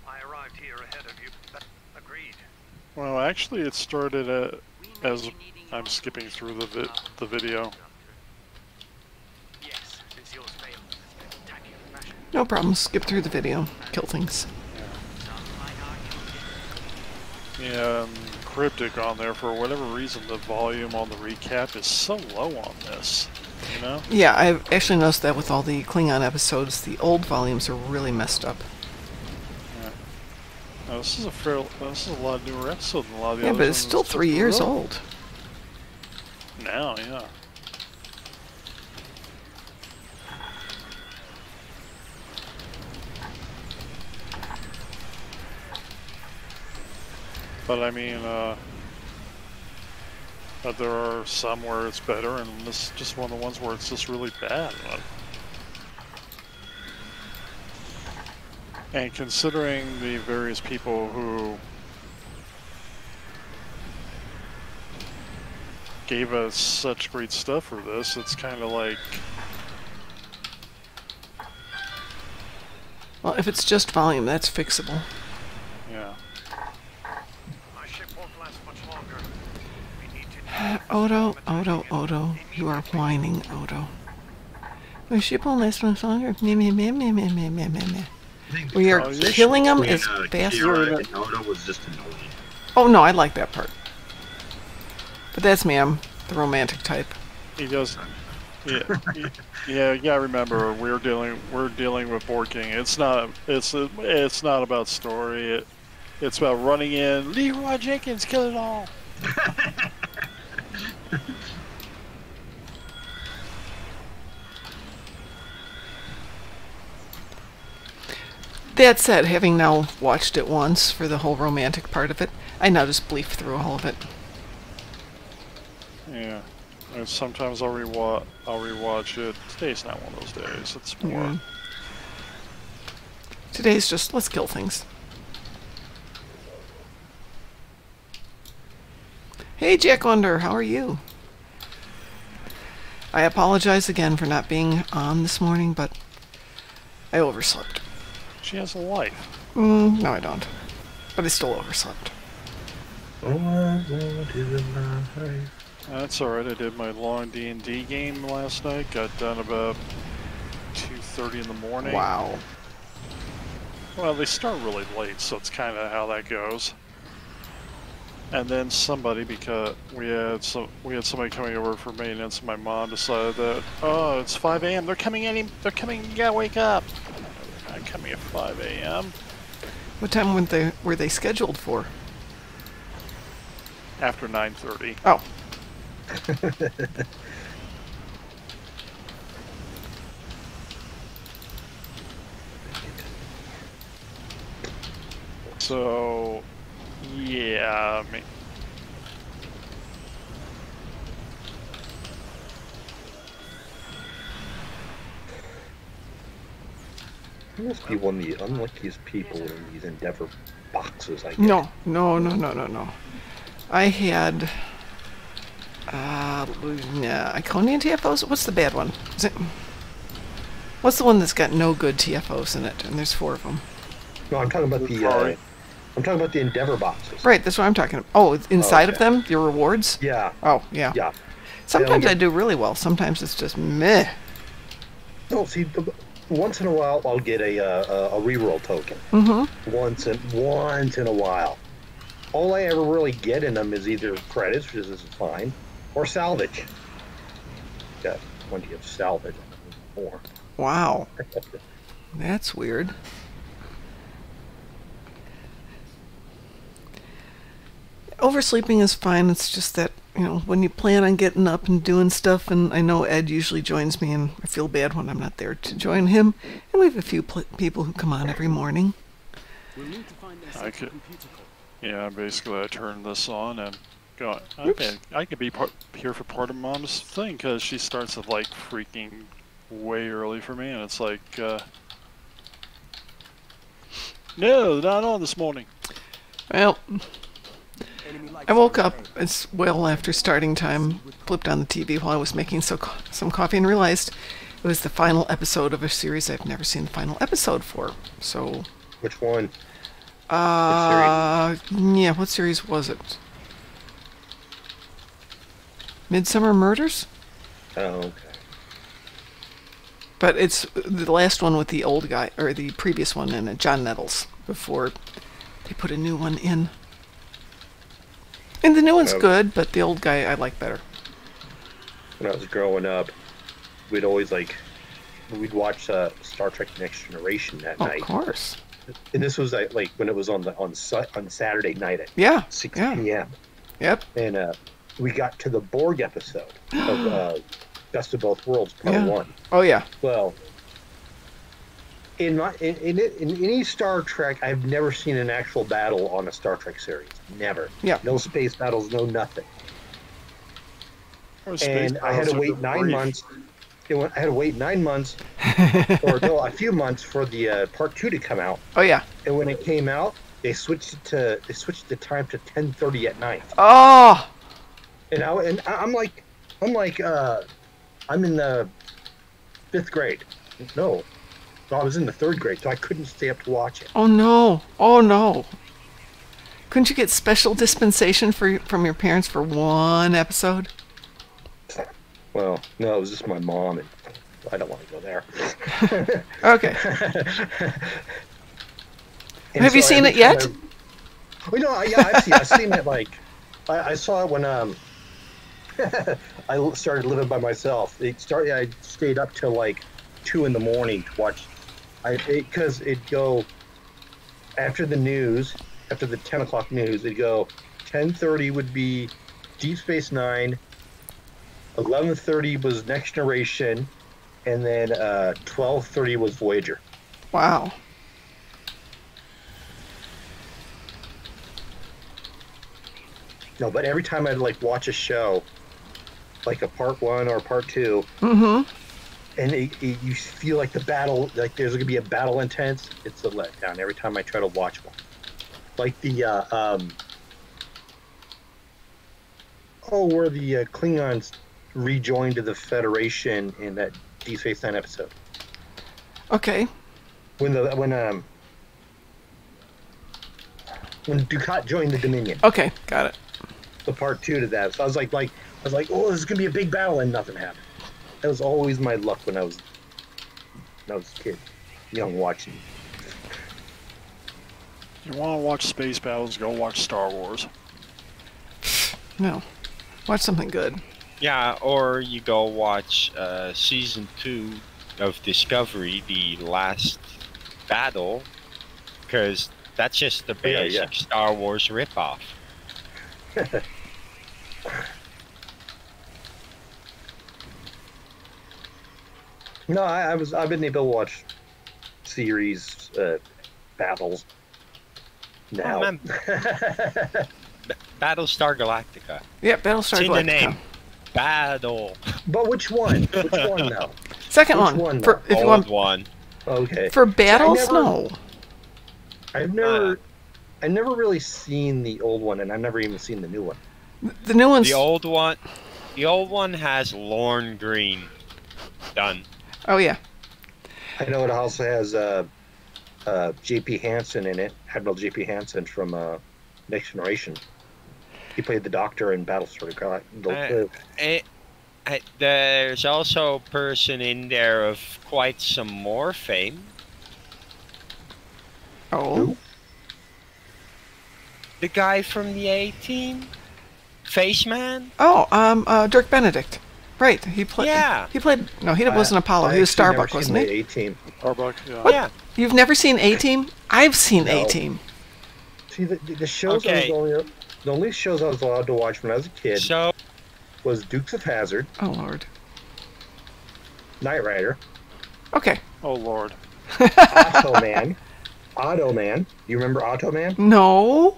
I arrived here ahead of you. Agreed. Well, actually, it started as I'm skipping through the video. Yes, since yours failed in a spectacular fashion. No problem. Skip through the video. Kill things. Yeah, Cryptic on there, for whatever reason, the volume on the recap is so low on this. You know? Yeah, I've actually noticed that with all the Klingon episodes. The old volumes are really messed up. Yeah. Now, this is a lot newer episode than a lot of the Yeah, others. but it's and still just 3 years rough. old. Now, yeah. But I mean, but there are some where it's better, and this is just one of the ones where it's just really bad. And considering the various people who gave us such great stuff for this, it's kind of like, Well, if it's just volume, that's fixable. yeah. My ship won't last much longer. We need to Odo, you are whining, Odo. My ship won't last much longer. Meh, meh, meh, meh, meh, meh, meh, meh, meh. We are Oh, you killing them Between, as fast. Kira and Odo was just annoying. Oh no, I like that part. But that's me. I'm the romantic type. He does. Yeah, yeah. You gotta remember, we're dealing with Board King. It's not about story. It's about running in. Leroy Jenkins, kill it all. That said, having now watched it once for the whole romantic part of it, I now just bleep through all of it. Yeah. And sometimes I'll rewatch it. Today's not one of those days. It's more. Yeah. Today's just, let's kill things. Hey, Jack Wonder, how are you? I apologize again for not being on this morning, but I overslept. She has a life. No, I don't. But I still overslept. Oh, I want is alive. That's alright. I did my long D&D game last night. Got done about 2:30 in the morning. Wow. Well, they start really late, so it's kind of how that goes. And then somebody, because we had somebody coming over for maintenance, and my mom decided that, oh, it's 5 a.m. They're coming in. They're coming. You gotta wake up. They're not coming at 5 a.m. What time were they scheduled for? After 9:30. Oh. So, yeah, I mean, You must be one of the unluckiest people in these Endeavor boxes, I guess. No. I had Iconian TFOs. What's the bad one? What's the one that's got no good TFOs in it? And there's 4 of them. No, I'm talking about the Endeavor boxes. Right, that's what I'm talking about. Oh, inside of okay. them, your rewards. Yeah. Oh, yeah. Yeah. Sometimes I do really well. Sometimes it's just meh. No, see, once in a while I'll get a reroll token. Mm-hmm. Once in a while. All I ever really get in them is either credits, which is fine, or salvage. Got plenty of salvage. More. Wow. That's weird. Oversleeping is fine. It's just that, when you plan on getting up and doing stuff, and I know Ed usually joins me, and I feel bad when I'm not there to join him. And we have a few people who come on every morning. Yeah, basically I turn this on and go, okay, I could be here for part of Mom's thing, because she starts at like freaking way early for me, and it's like, no, not on this morning. Well, I woke up, it's well after starting time, flipped on the TV while I was making some coffee and realized it was the final episode of a series I've never seen the final episode for. So, Which one? yeah, what series was it? Midsummer Murders? Oh, okay. But it's the last one with the old guy, or the previous one in it, John Nettles, before they put a new one in. And the new one's good, but the old guy I like better. When I was growing up, we'd always we'd watch Star Trek Next Generation that night. Of course. And this was like when it was on Saturday night at 6 p.m. Yep. And we got to the Borg episode of Best of Both Worlds, Part 1. Oh yeah. Well, in any Star Trek, I've never seen an actual battle on a Star Trek series. Never. Yeah. No space battles, no nothing. And I had to wait 9 months. I had to wait 9 months, or no, a few months for the Part 2 to come out. Oh yeah. And when it came out, they switched the time to 10:30 at night. Oh. And I'm in the 5th grade. No, I was in the 3rd grade, so I couldn't stay up to watch it. Oh no! Oh no! Couldn't you get special dispensation from your parents for one episode? Well, no, it was just my mom, and I don't want to go there. Okay. Have you seen it yet? I've seen it. I saw it when I started living by myself. I stayed up till 2 in the morning to watch. Because it'd go after the news, after the 10 o'clock news. It'd go 10:30 would be Deep Space Nine. 11:30 was Next Generation, and then 12:30 was Voyager. Wow. No, but every time I'd watch a show, like a Part 1 or Part 2, and you feel like the battle, there's gonna be a battle intense, it's a letdown every time I try to watch one. Like the where the Klingons rejoined to the Federation in that Deep Space Nine episode. Okay. When Dukat joined the Dominion. Okay, got it. The Part 2 to that. So I was like, oh, this is gonna be a big battle, and nothing happened. That was always my luck when I was a kid, young, watching. You want to watch space battles? Go watch Star Wars. No. Watch something good. Yeah, or you go watch season 2 of Discovery, the last battle, because that's just the Yeah, basic Star Wars ripoff. No, I've been able to watch series battles now. Oh, man. Battlestar Galactica. Yeah, Battlestar It's in the Galactica. name. Battle. But which one? Which one now? Second Which one. one, For, if you Old want, one. Okay. for battles, never- no. I've never really seen the old one, and I've never even seen the new one. The new one's... The old one has Lorne Green. Done. Oh, yeah. I know it also has J.P. Hansen in it, Admiral J.P. Hansen from Next Generation. He played the Doctor in Battlestar Galactica. There's also a person in there of quite some more fame. Oh. The guy from the A-Team? Face Man? Oh, Dirk Benedict. Right, he played... Yeah. He played... No, he wasn't Apollo. He was Starbuck, wasn't he? A-Team. Starbuck, yeah. What? Yeah. You've never seen A-Team? I've seen No. A-Team. See, the shows Okay. the only shows I was allowed to watch when I was a kid So, was Dukes of Hazzard, Oh, Lord. Knight Rider, Okay. Oh Lord. Automan. Automan. You remember Automan? No.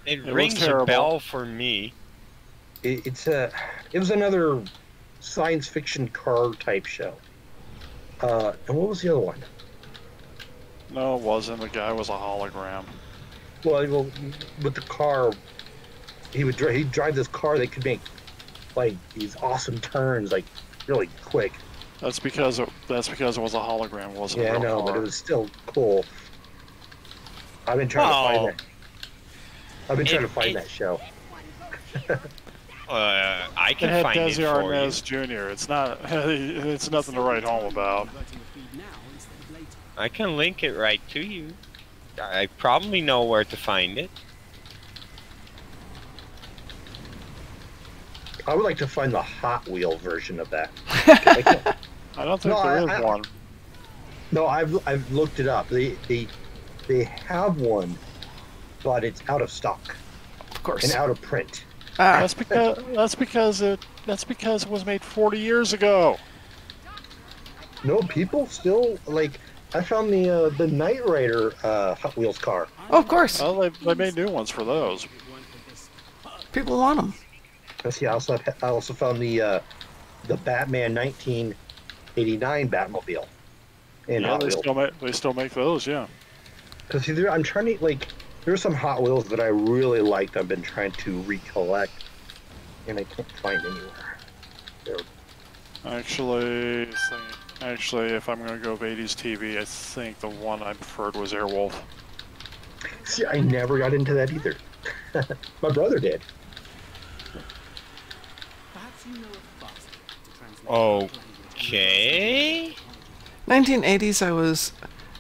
it was rings a terrible. bell for me. It was another science fiction car type show. And what was the other one? No, it wasn't. The guy was a hologram. Well, with the car, he'd drive this car that could make like these awesome turns, like really quick. That's because it was a hologram. It wasn't a Yeah, I real know, car. but it was still cool. I've been trying to find that. I've been trying to find that show. I It can had find it Desi for you. Arnaz Jr. It's not. It's nothing to write home about. I can link it right to you. I probably know where to find it. I would like to find the Hot Wheel version of that. I don't think there is one. No, I've looked it up. They have one, but it's out of stock Of course. and out of print. That's because it was made 40 years ago. No, people still like. I found the Knight Rider Hot Wheels car. Oh, of course. Well, they made new ones for those. People want them. Let's see. I also found the Batman 1989 Batmobile in Yeah, Hot they Wheels. still make those. Yeah. Because I'm trying to like. There's some Hot Wheels that I really liked. I've been trying to recollect, and I can't find anywhere. Actually, if I'm gonna go with 80s TV, I think the one I preferred was Airwolf. See, I never got into that either. My brother did. Okay. 1980s, I was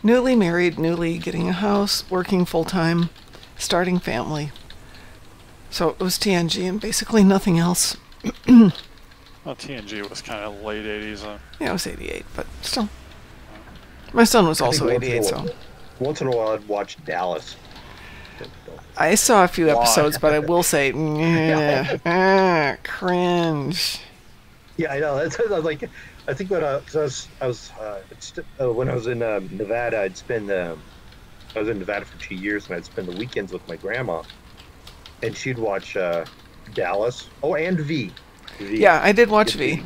newly married, newly getting a house, working full-time, starting family. So it was TNG and basically nothing else. Well, TNG was kind of late 80s. Yeah, it was 88, but still. My son was I think also once in a 88, while- so. Once in a while, I'd watch Dallas. I saw a few Why? episodes, but I will say, cringe. Yeah, I know. That's I was like. I think when I was when I was in Nevada, I was in Nevada for 2 years, and I'd spend the weekends with my grandma, and she'd watch Dallas. Oh, and V. Yeah, I did watch V.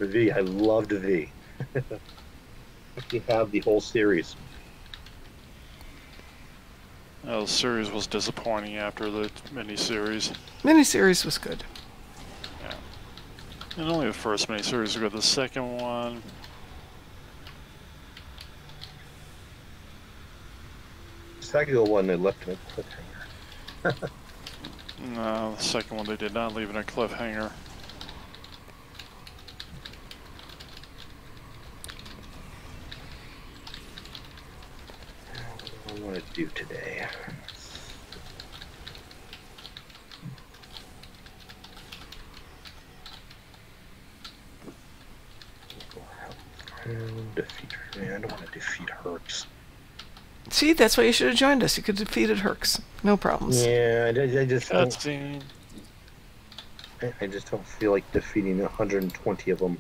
V. I loved V. We have the whole series. The series was disappointing after the miniseries. Miniseries was good. And only the first miniseries was good. The second one, Second one, they left in a cliffhanger. no, the second one they did not leave in a cliffhanger. I want to do today? Defeat. Man, I don't want to defeat Hur'q. See, that's why you should have joined us. You could have defeated Hur'q. No problems. Yeah, I just don't, Cutscene. I just don't feel like defeating 120 of them.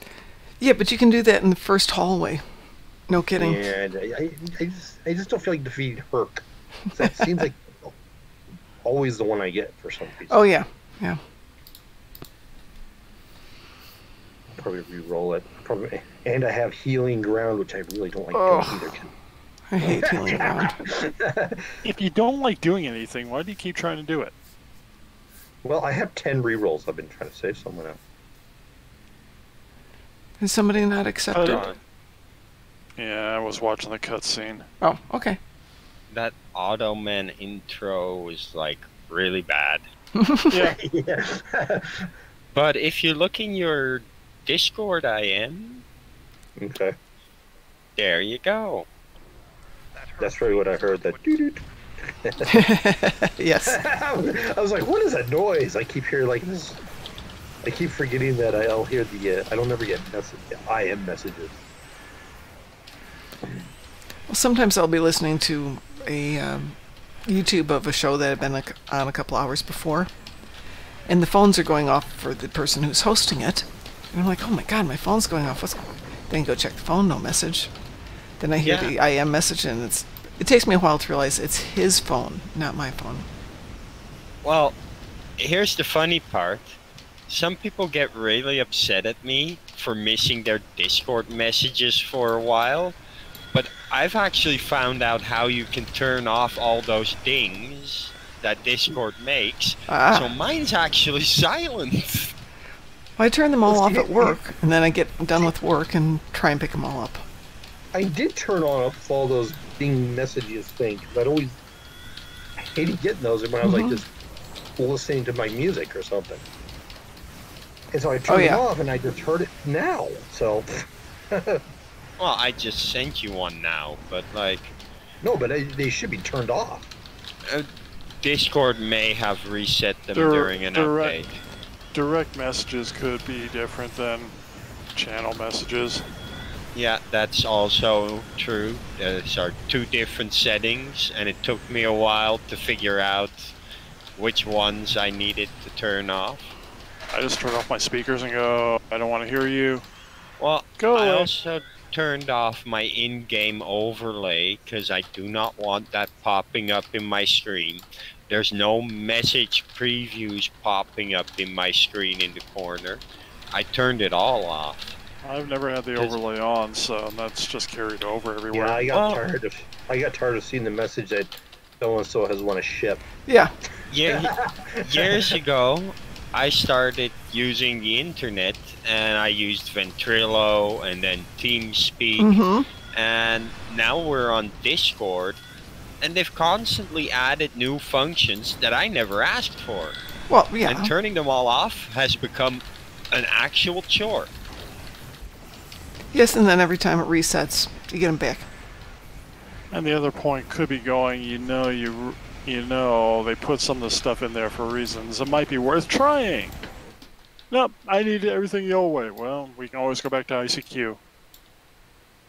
Yeah, but you can do that in the first hallway. No kidding. Yeah, I just don't feel like defeating Hur'q. That seems like always the one I get for some reason. Oh, yeah. Yeah. Probably re-roll it. Probably, and I have healing ground, which I really don't like Oh. doing either. I hate healing around. If you don't like doing anything, why do you keep trying to do it? Well, I have 10 re-rolls I've been trying to save someone else. Is somebody not accepted? Hold on. Yeah, I was watching the cutscene. Oh, okay. That Automan intro was like really bad. Yeah. Yeah. But if you look in your Discord IM, Okay. there you go. That's really what I heard. That doo-doo. Yes. I was like, what is that noise? I keep hearing like this. I keep forgetting that I'll hear the. I don't ever get IM messages. Well, sometimes I'll be listening to a YouTube of a show that had been on a couple hours before, and the phones are going off for the person who's hosting it. And I'm like, oh my god, my phone's going off. Then you go check the phone, no message. Then I hear the IM message, and it takes me a while to realize it's his phone, not my phone. Well, here's the funny part. Some people get really upset at me for missing their Discord messages for a while, but I've actually found out how you can turn off all those dings that Discord makes, so mine's actually silent. Well, I turn them all off at work, and then I get done with work and try and pick them all up. I did turn off all those ding messages thing because I hated getting those when I was like just listening to my music or something. And so I turned it off, and I just heard it now. So. Well, I just sent you one now, but like. No, but they should be turned off. Discord may have reset them during an update. Direct messages could be different than channel messages. Yeah, that's also true. Those are two different settings, and it took me a while to figure out which ones I needed to turn off. I just turn off my speakers and go, I don't want to hear you. Well, go away. I also turned off my in-game overlay because I do not want that popping up in my screen. There's no message previews popping up in my screen in the corner. I turned it all off. I've never had the overlay on, so that's just carried over everywhere. Yeah, I got tired of seeing the message that so-and-so has won a ship. Yeah. Yeah, years ago, I started using the internet, and I used Ventrilo and then TeamSpeak, and now we're on Discord, and they've constantly added new functions that I never asked for. Well, yeah. And turning them all off has become an actual chore. Yes, and then every time it resets, you get them back. And the other point could be going, you know, they put some of the stuff in there for reasons. It might be worth trying. Nope, I need everything the old way. Well, we can always go back to ICQ.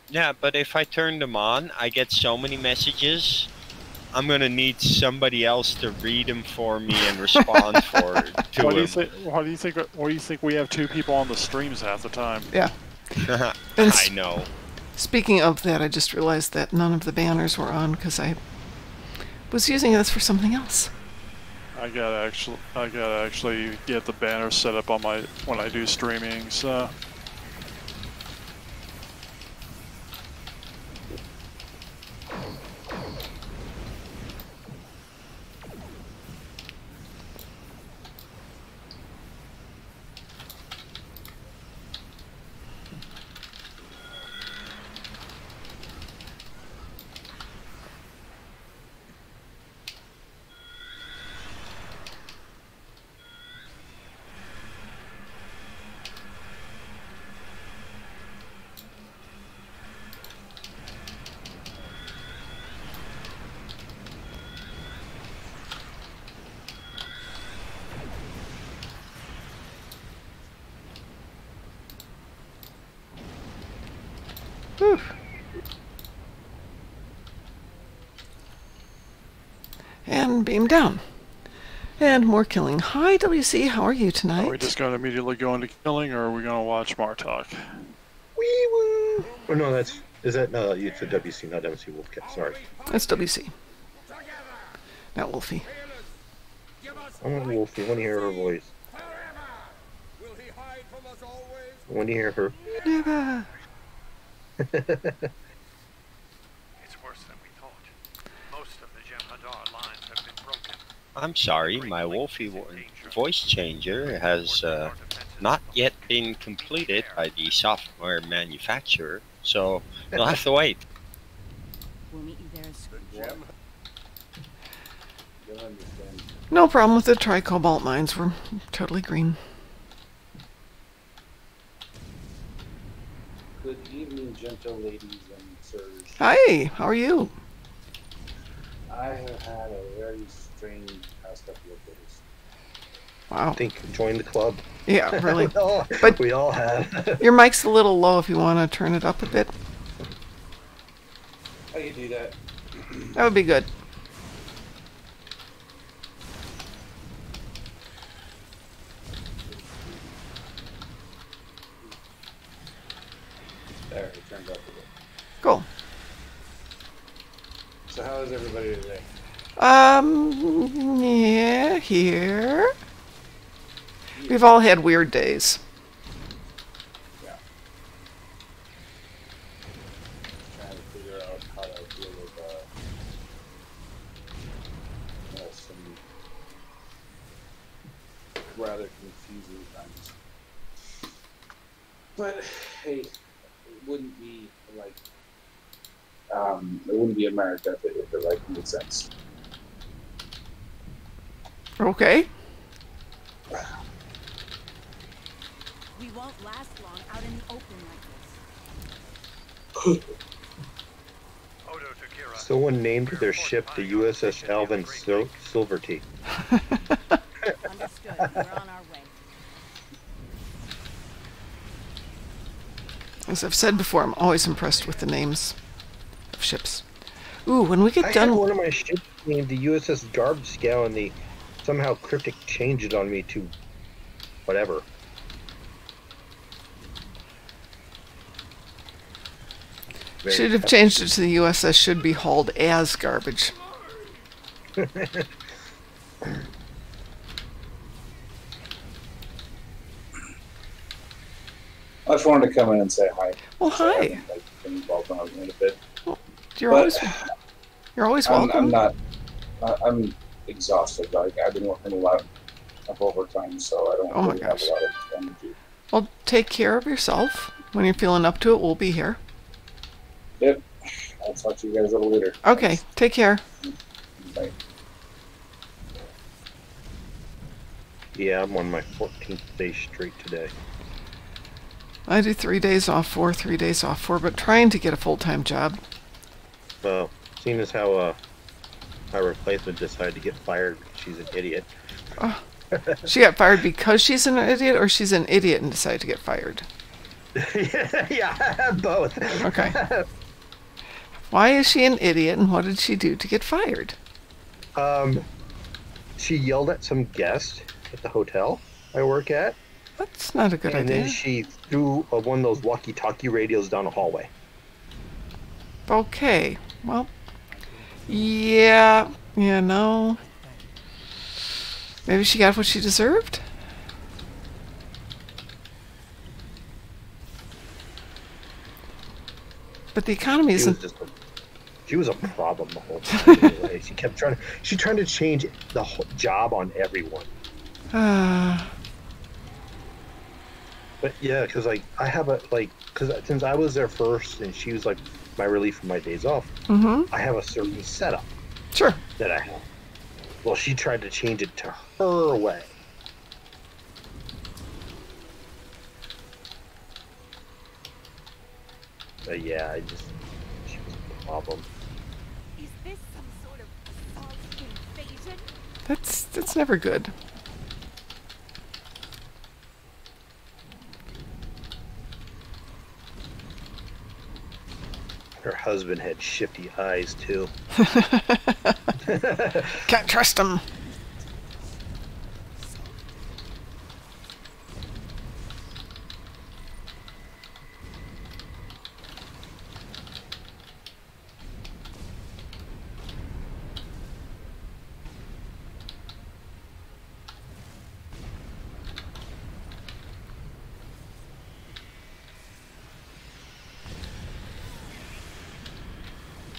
Yeah, but if I turn them on, I get so many messages. I'm gonna need somebody else to read them for me and respond to Why do them. you think we have two people on the streams half the time? Yeah. I know. Speaking of that, I just realized that none of the banners were on because I was using this for something else. I gotta actually get the banner set up on my when I do streaming. So. Whew. And beam down. And more killing. Hi, WC. How are you tonight? Are we just going to immediately go into killing, or are we going to watch Martok? Wee woo. Oh no, it's a WC, not WC Wolfcat. Sorry. That's WC. Not Wolfie. I want Wolfie. I want to hear her voice. Will he hide from us always? I want to hear her. Never. It's worse than we thought. Most of the Jem'Hadar lines have been broken. I'm sorry, my Wolfie voice changer has not yet been completed by the software manufacturer, so you'll have to wait. We'll meet you there as Gem No problem with the tri-cobalt mines. We're totally green. Good evening, gentle ladies and sirs. Hi, how are you? I have had a very strange past couple of days. Wow. I think join the club. Yeah, really. But we all have. Your mic's a little low if you want to turn it up a bit. I can do that. That would be good. There, it turned up a bit. Cool. So how is everybody today? Yeah, here. We've all had weird days. Yeah. Trying to figure out how to deal with some rather confusing times. But hey, it wouldn't be like it wouldn't be America if it like made sense. Okay. we won't last long out in the open like this. Odo to Kira. Someone named their ship the USS Alvin Silverty. Understood. We're on our way. As I've said before, I'm always impressed with the names of ships. Ooh, when we get I done... had one of my ships named the USS Garbage Scow, and they somehow cryptic changed it on me to whatever. Should have changed it to the USS should be hauled as garbage. I just wanted to come in and say hi. Well, So I hi. haven't, like, been involved in it a bit. You're But always welcome. I'm exhausted. Like I've been working a lot of overtime, so I don't Oh my really have gosh. a lot of energy. Well, take care of yourself. When you're feeling up to it, we'll be here. Yep. I'll talk to you guys a little later. Okay, take care. Bye. Yeah, I'm on my 14th day straight today. I do 3 days off 4, 3 days off 4, but trying to get a full-time job. Well, seeing as how my replacement decided to get fired, she's an idiot. Oh. She got fired because she's an idiot, or she's an idiot and decided to get fired? Yeah, both. Okay. Why is she an idiot, and what did she do to get fired? She yelled at some guest at the hotel I work at. That's not a good and idea. then she threw one of those walkie-talkie radios down a hallway. Okay, well, yeah, no. Maybe she got what she deserved? But the economy isn't... She was a problem the whole time. Anyway. She tried to change the whole job on everyone. But yeah, because like I have because since I was there first and she was like my relief from my days off, I have a certain setup. Sure. That I have. Well, she tried to change it to her way. But yeah, she was a problem. Is this some sort of assault invasion? That's never good. Her husband had shifty eyes too. Can't trust him.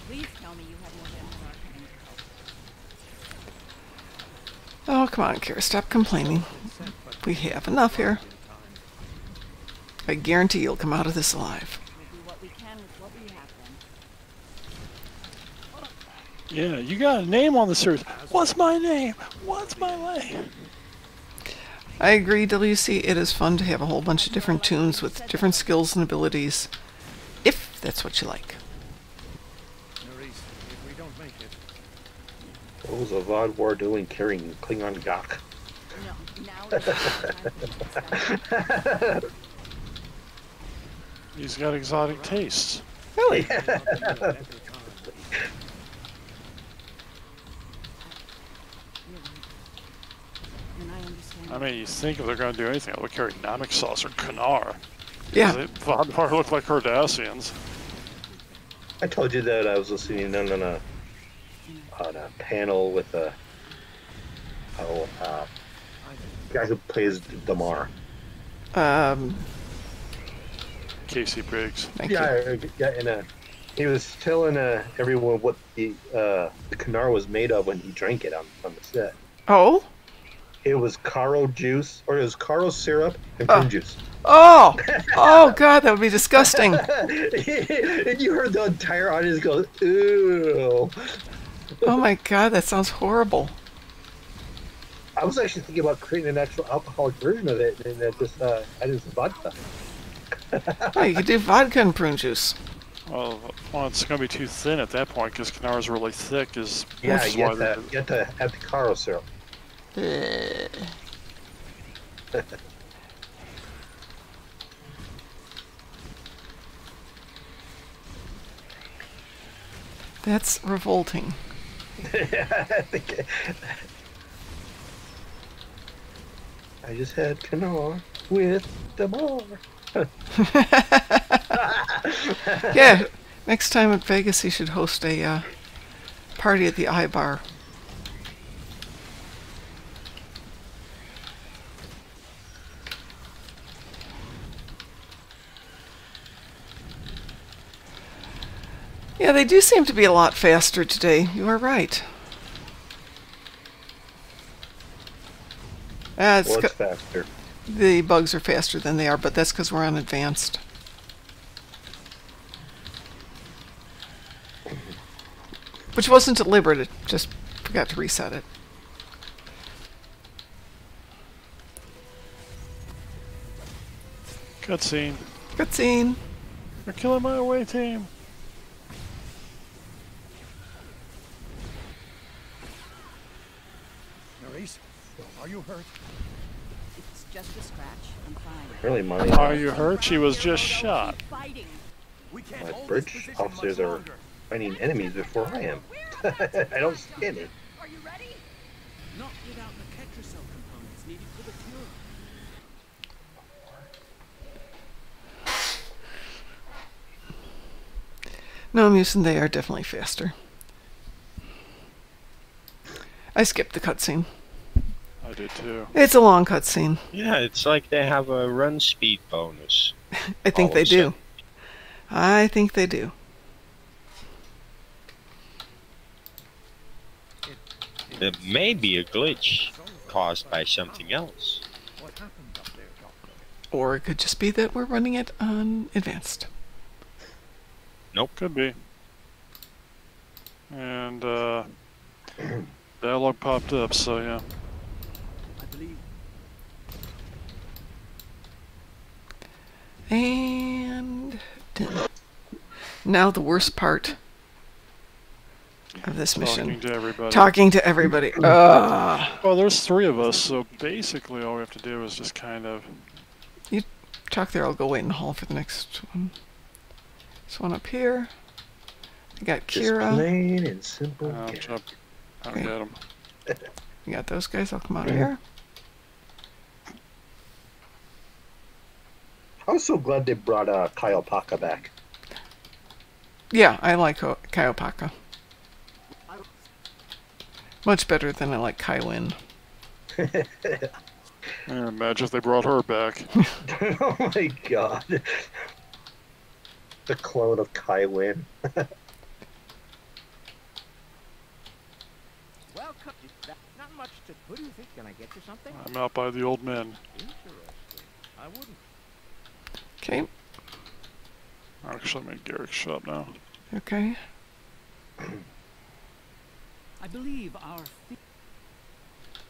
Please tell me you have more than are coming to help. Oh, come on, Kira, stop complaining. We have enough here. I guarantee you'll come out of this alive. We'll do what we can with what we have then. Yeah, you got a name on the series. What's my name? What's my name? I agree, WC. It is fun to have a whole bunch of different tunes with different skills and abilities, if that's what you like. What was a Vod War doing carrying Klingon Gok? No, now He's got exotic tastes. Really? and I understand. I mean, you think if they're going to do anything, they'll carry Namek Sauce or Kanar. Yeah. Vodvar look like Cardassians. I told you that I was listening on a panel with a guy who plays Damar. Casey Briggs. Thank you. And he was telling everyone what the Kanar was made of when he drank it on the set. Oh? It was Caro juice, or it was Caro syrup and prune juice. Oh! Oh, God, that would be disgusting. And you heard the entire audience go, "Ew." Oh, my God, that sounds horrible. I was actually thinking about creating an actual alcoholic version of it, and just adding some vodka. Oh, you could do vodka and prune juice. Well, it's going to be too thin at that point because Kanar is really thick. Yeah, you have to add the Caro syrup. That's revolting. I just had Kanar with Damar. Yeah, next time at Vegas, he should host a party at the iBar. Yeah, they do seem to be a lot faster today. You are right. What's faster? The bugs are faster than they are, but that's because we're on advanced. Which wasn't deliberate, it just forgot to reset it. Cutscene. Cutscene. They're killing my away team. Maurice, are you hurt? It's just a scratch. I'm fine. Really, my Are you hurt? She was just shot. Fighting. We can't my hold bridge this position officers much are longer. finding enemies before I am. I don't see any. Are you ready? Not without the Ketracell components needed for the cure. No, Musin, they are definitely faster. I skipped the cutscene. I did too. It's a long cutscene. Yeah, it's like they have a run speed bonus. I think all they of a do. sudden. I think they do. It may be a glitch caused by something else. What happened up there, Doctor? Or it could just be that we're running it on advanced. Nope. Could be. And dialogue popped up, so yeah. I believe And done. Now the worst part of this mission. Talking to everybody. Talking to everybody. Ugh. Well, there's 3 of us, so basically all we have to do is just kind of... You talk there, I'll go wait in the hall for the next one. This one up here. You got Just Kira. plain and simple. I'll gas. jump. I'll Okay. get him. You got those guys. I'll come out here. I was so glad they brought Kyle Paka back. Yeah, I like Kaiopaka. Much better than I like Kaiwin. Yeah, imagine if they brought her back. Oh my god. The clone of Kai Win. Welcome. Not much to. What do you think? Can I get you something? I'm out by the old men. Interesting. I wouldn't. Okay. Actually, make Garrick shut up now. Okay. I believe our.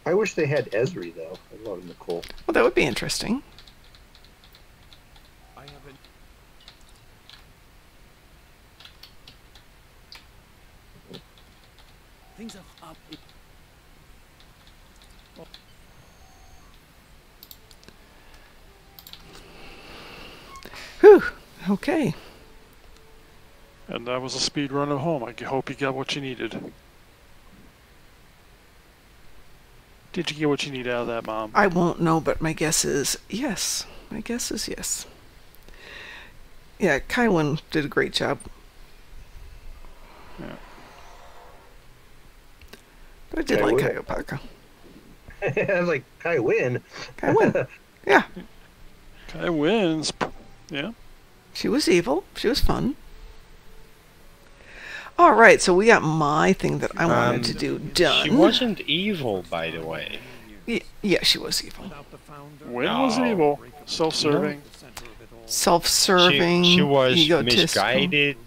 I wish they had Esri though. I love Nicole. Well, that would be interesting. I haven't. Things are up. Whew. Okay. And that was a speed run at home. I hope you got what you needed. Did you get what you need out of that, Mom? I won't know, but my guess is yes. My guess is yes. Yeah, Kaiwin did a great job. Yeah. But I did like Kaiopaka. I was like, Kai Win. Kaiwin. Yeah. Kai wins. Yeah. She was evil. She was fun. All right, so we got my thing that I wanted to do done. She wasn't evil, by the way. Yeah, she was evil. Win was evil. Self-serving. Self-serving. She was egotistical. misguided,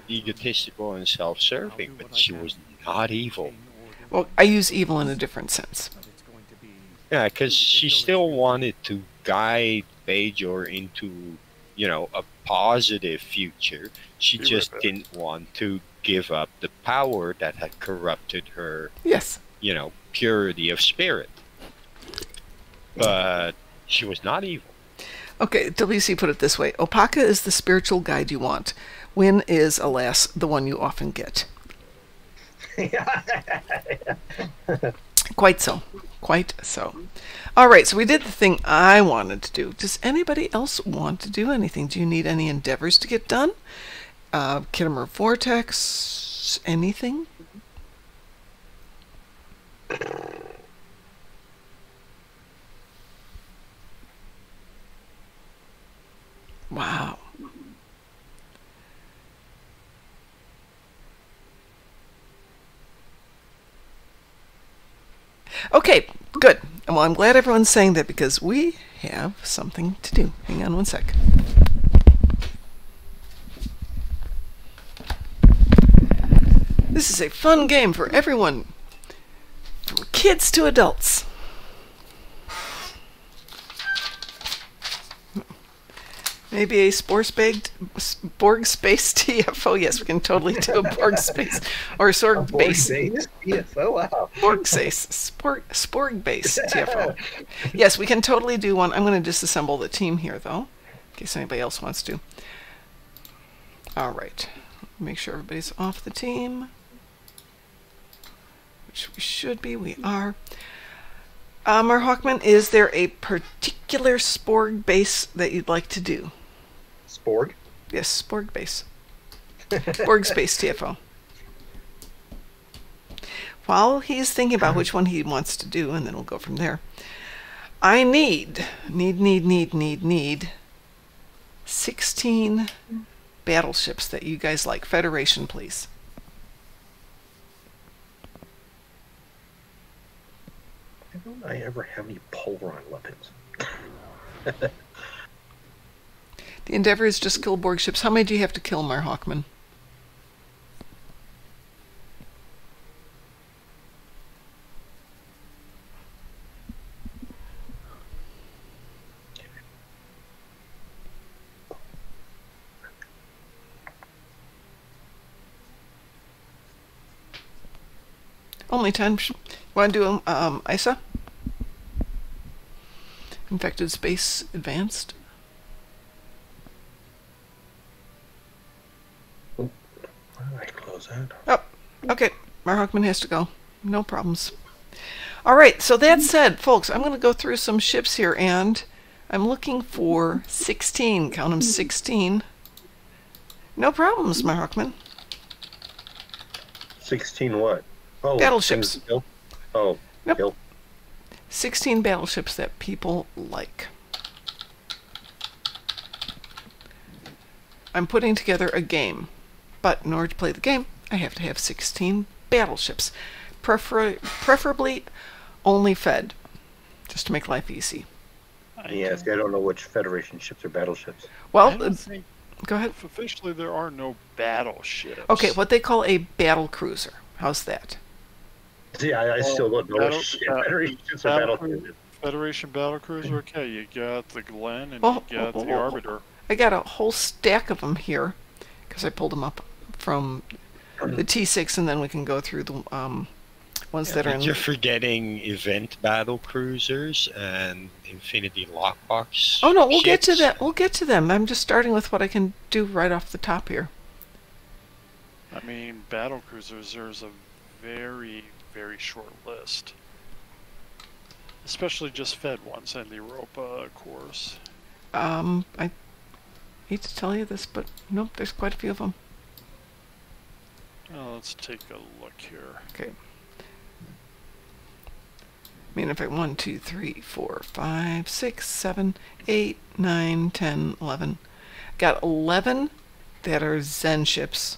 egotistical, and self-serving, but she was not evil. Well, I use evil in a different sense. Yeah, because she still wanted to guide Bajor into, you know, a positive future. She just didn't want to give up the power that had corrupted her, Yes. you know, purity of spirit. But she was not evil. Okay, WC put it this way. Opaka is the spiritual guide you want. Win is, alas, the one you often get. Quite so. Quite so. All right, so we did the thing I wanted to do. Does anybody else want to do anything? Do you need any endeavors to get done? Kittimer Vortex? Anything? Wow. Okay, good. Well, I'm glad everyone's saying that because we have something to do. Hang on one sec. This is a fun game for everyone, from kids to adults. Maybe a Borg space TFO. Yes, we can totally do a Borg space or Sorg base. TFO, wow. Borg space, Sporg base TFO. Yes, we can totally do one. I'm going to disassemble the team here, though, in case anybody else wants to. All right, make sure everybody's off the team, which we should be. We are. Hawkman, is there a particular Sporg base that you'd like to do? Sporg? Yes, Sporg base. Borg space TFO. While he's thinking about which one he wants to do, and then we'll go from there. I need 16 battleships that you guys like. Federation, please. Why don't I ever have any pulveron weapons? The endeavor is just kill Borg ships. How many do you have to kill, Mar Hawkman? Only 10. Want to do ISA? Infected Space Advanced. Why did I close that? Oh, okay. Marhawkman has to go. No problems. All right, so that said, folks, I'm going to go through some ships here, and I'm looking for 16. Count them, 16. No problems, Marhawkman. 16 what? Oh, Battleships. things to kill? Oh, Yep. kill. 16 battleships that people like. I'm putting together a game, but in order to play the game, I have to have 16 battleships, preferably only fed, just to make life easy. Yes, I don't know which Federation ships are battleships. Well, I don't think go ahead. officially there are no battleships. Okay, what they call a battle cruiser. How's that? See, I still don't know battle- which Federation ships are battleships. Federation battlecruiser. Okay, you got the Glen and Oh, you got oh, the oh, oh. Arbiter. I got a whole stack of them here because I pulled them up from the T6, and then we can go through the ones that are in. You're forgetting event battle cruisers and Infinity Lockbox. Oh no, we'll get to ships. that. We'll get to them. I'm just starting with what I can do right off the top here. I mean, battle cruisers. There's a very, very short list, especially just fed ones in the Europa course. I hate to tell you this, but nope, there's quite a few of them. Well, let's take a look here. Okay. I mean, if I 1, 2, 3, 4, 5, 6, 7, 8, 9, 10, 11. Got 11 that are Zen ships.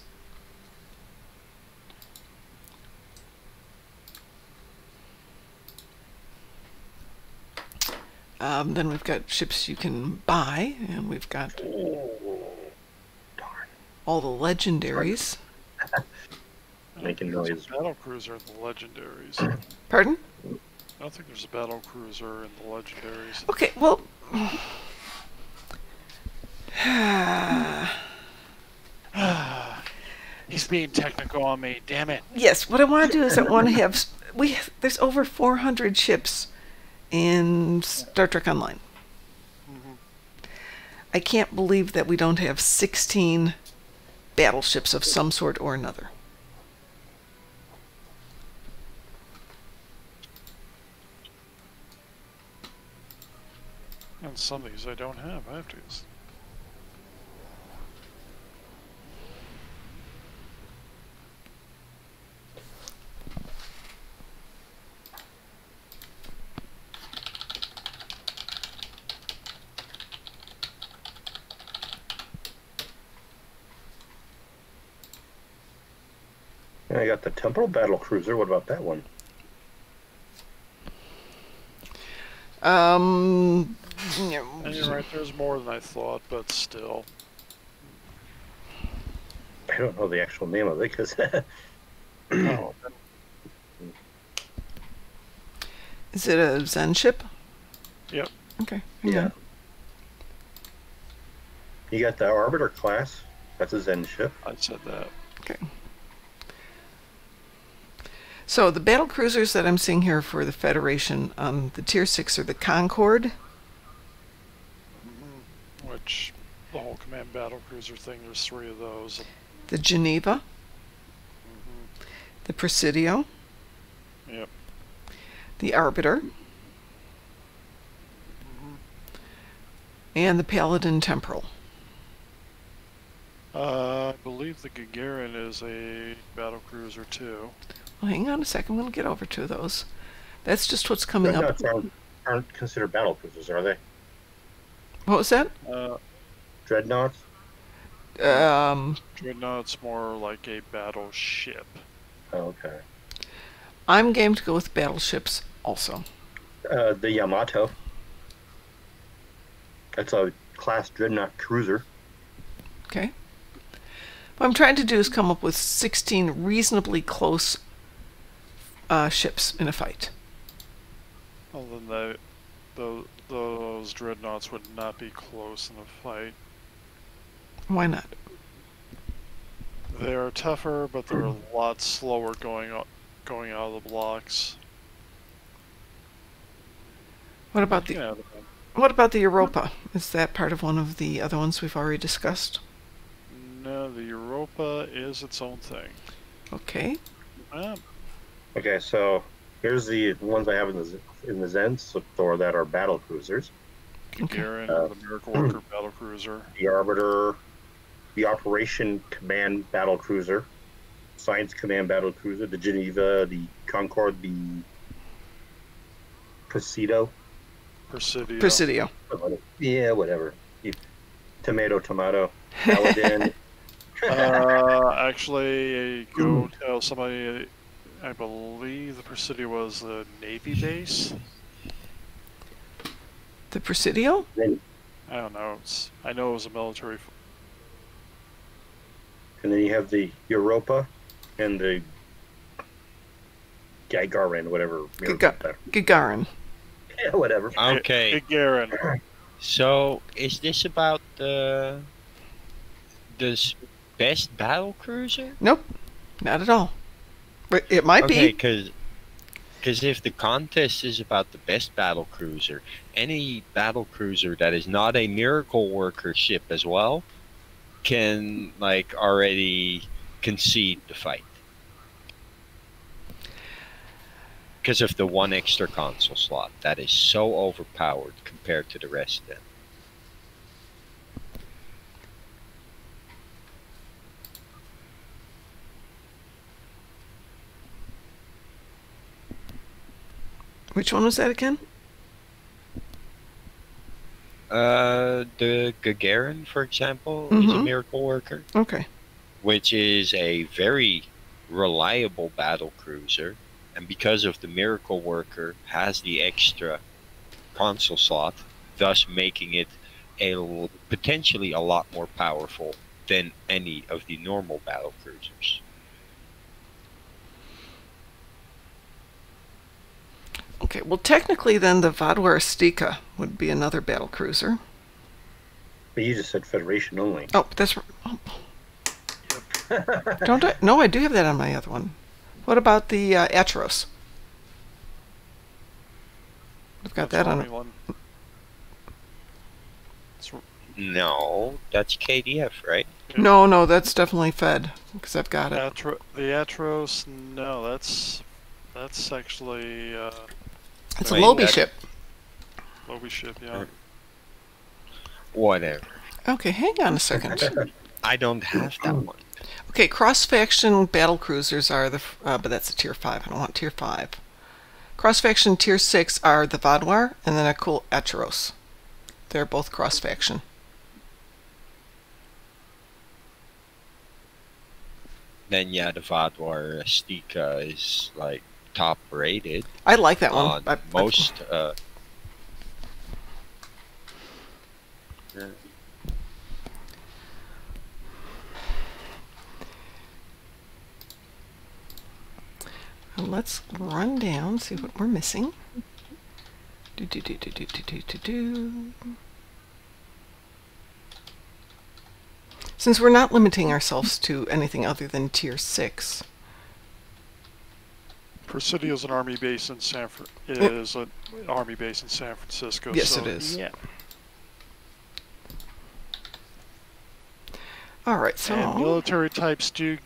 Then we've got ships you can buy, and we've got all the legendaries. Making There's noise. a battle cruiser in the legendaries. Pardon? I don't think there's a battle cruiser in the legendaries. Okay, well... He's being technical on me. Damn it. Yes, what I want to do is I want to have... There's over 400 ships in Star Trek Online. I can't believe that we don't have 16 battleships of some sort or another. And some of these I don't have. I have to use. I got the Temporal Battle Cruiser. What about that one? And you're right, there's more than I thought, but still. I don't know the actual name of it because. Oh, Is it a Zen ship? yep. Okay. Yeah. You got the Arbiter class. That's a Zen ship. I said that. Okay. So the battle cruisers that I'm seeing here for the Federation on the Tier 6 are the Concorde, Which, the whole command battle cruiser thing, there's 3 of those. the Geneva, the Presidio, Yep. the Arbiter, and the Paladin Temporal. I believe the Gagarin is a battle cruiser too. Well, hang on a second. I'm going to get over to those. That's just what's coming up. Dreadnoughts aren't considered battle cruisers, are they? What was that? Dreadnoughts? Dreadnought's more like a battleship. Oh, okay. I'm game to go with battleships also. The Yamato. That's a class dreadnought cruiser. Okay. What I'm trying to do is come up with 16 reasonably close ships in a fight. Well, then those dreadnoughts would not be close in a fight. Why not? They're tougher, but they're a lot slower going out of the blocks. What about the Yeah, What about the Europa? Is that part of one of the other ones we've already discussed? no, the Europa is its own thing. Okay. Okay, so here's the ones I have in the Zens Thor that are battle cruisers. Gagarin, the Miracle Worker battle cruiser. The Arbiter, the Operation Command battle cruiser, Science Command battle cruiser, the Geneva, the Concorde, the Presidio. Presidio. Yeah, whatever. Tomato. Paladin. Actually, go tell somebody. I believe the Presidio was the Navy base. The Presidio? I don't know. I know it was a military. And then you have the Europa and the Gagarin, whatever. Gagarin. Yeah, whatever. Okay. Gagarin. So, is this about the best battle cruiser? Nope, not at all. But it might be. Because if the contest is about the best battle cruiser, any battle cruiser that is not a Miracle Worker ship as well can like already concede the fight. Because of the one extra console slot. That is so overpowered compared to the rest then. Which one was that again? The Gagarin, for example, is a Miracle Worker. Okay. Which is a very reliable battle cruiser. And because of the Miracle Worker has the extra console slot, thus making it potentially a lot more powerful than any of the normal battle cruisers. Okay, well technically then the Vadwar Astika would be another battle cruiser. But you just said Federation only. Oh, that's right. Oh. Don't I? No, I do have that on my other one. What about the Atros? I've got that on it. No, that's KDF, right? No, that's definitely Fed, because I've got it. The Atros, no, that's actually... it's a Lobby ship. Lobby ship, yeah. Whatever. Okay, hang on a second. I don't have that one. Okay, cross-faction battle cruisers are the... but that's a tier 5. I don't want tier 5. Cross-faction tier 6 are the Vadwar and then a cool Atros. They're both cross-faction. Then yeah, the Vadwar Astika is like top rated. I like that one. Most let's run down, see what we're missing. Since we're not limiting ourselves to anything other than tier 6. Presidio is an army base in San Francisco. Yes, so, it is. Yeah. All right, so and military types do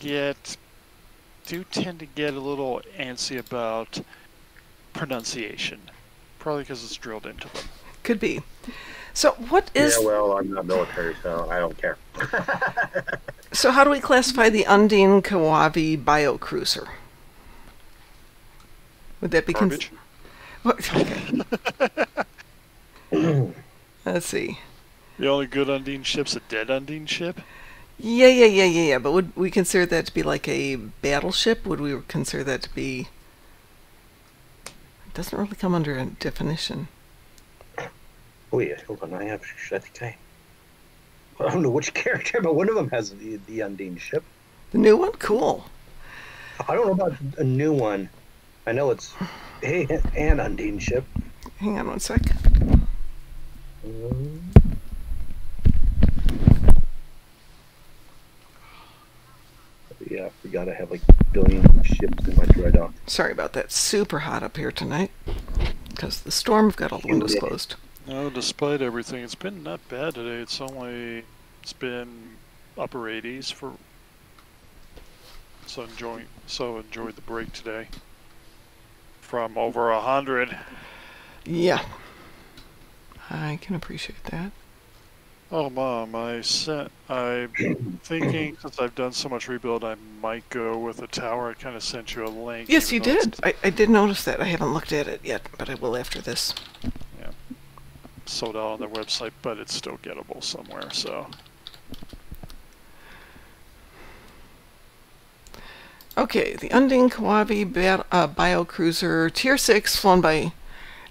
tend to get a little antsy about pronunciation, probably because it's drilled into them. Could be. So what is... Yeah, well, I'm not military, so I don't care. So how do we classify the Undine Kawavi Biocruiser? Would that be... Garbage? Okay. Let's see. The only good Undine ship's a dead Undine ship? Yeah. But would we consider that to be like a battleship? Would we consider that to be... It doesn't really come under a definition. Oh yeah, hold on. I don't know which character, but one of them has the Undine ship. The new one? Cool. I don't know about a new one. I know it's an Undine ship. Hang on one sec. Yeah, I forgot I have like a billion ships in my dry dock. Sorry about that. Super hot up here tonight. Because the storm, we've got all the windows closed. No, despite everything, it's been not bad today. It's been upper 80s for So enjoy the break today. From over 100. Yeah. I can appreciate that. Oh, Mom, I'm thinking since I've done so much rebuild, I might go with a tower. I kind of sent you a link. Yes, you even though did. I did notice that. I haven't looked at it yet, but I will after this. Yeah. Sold out on their website, but it's still gettable somewhere, so. Okay, the Undine Kawaii Biocruiser, Tier 6, flown by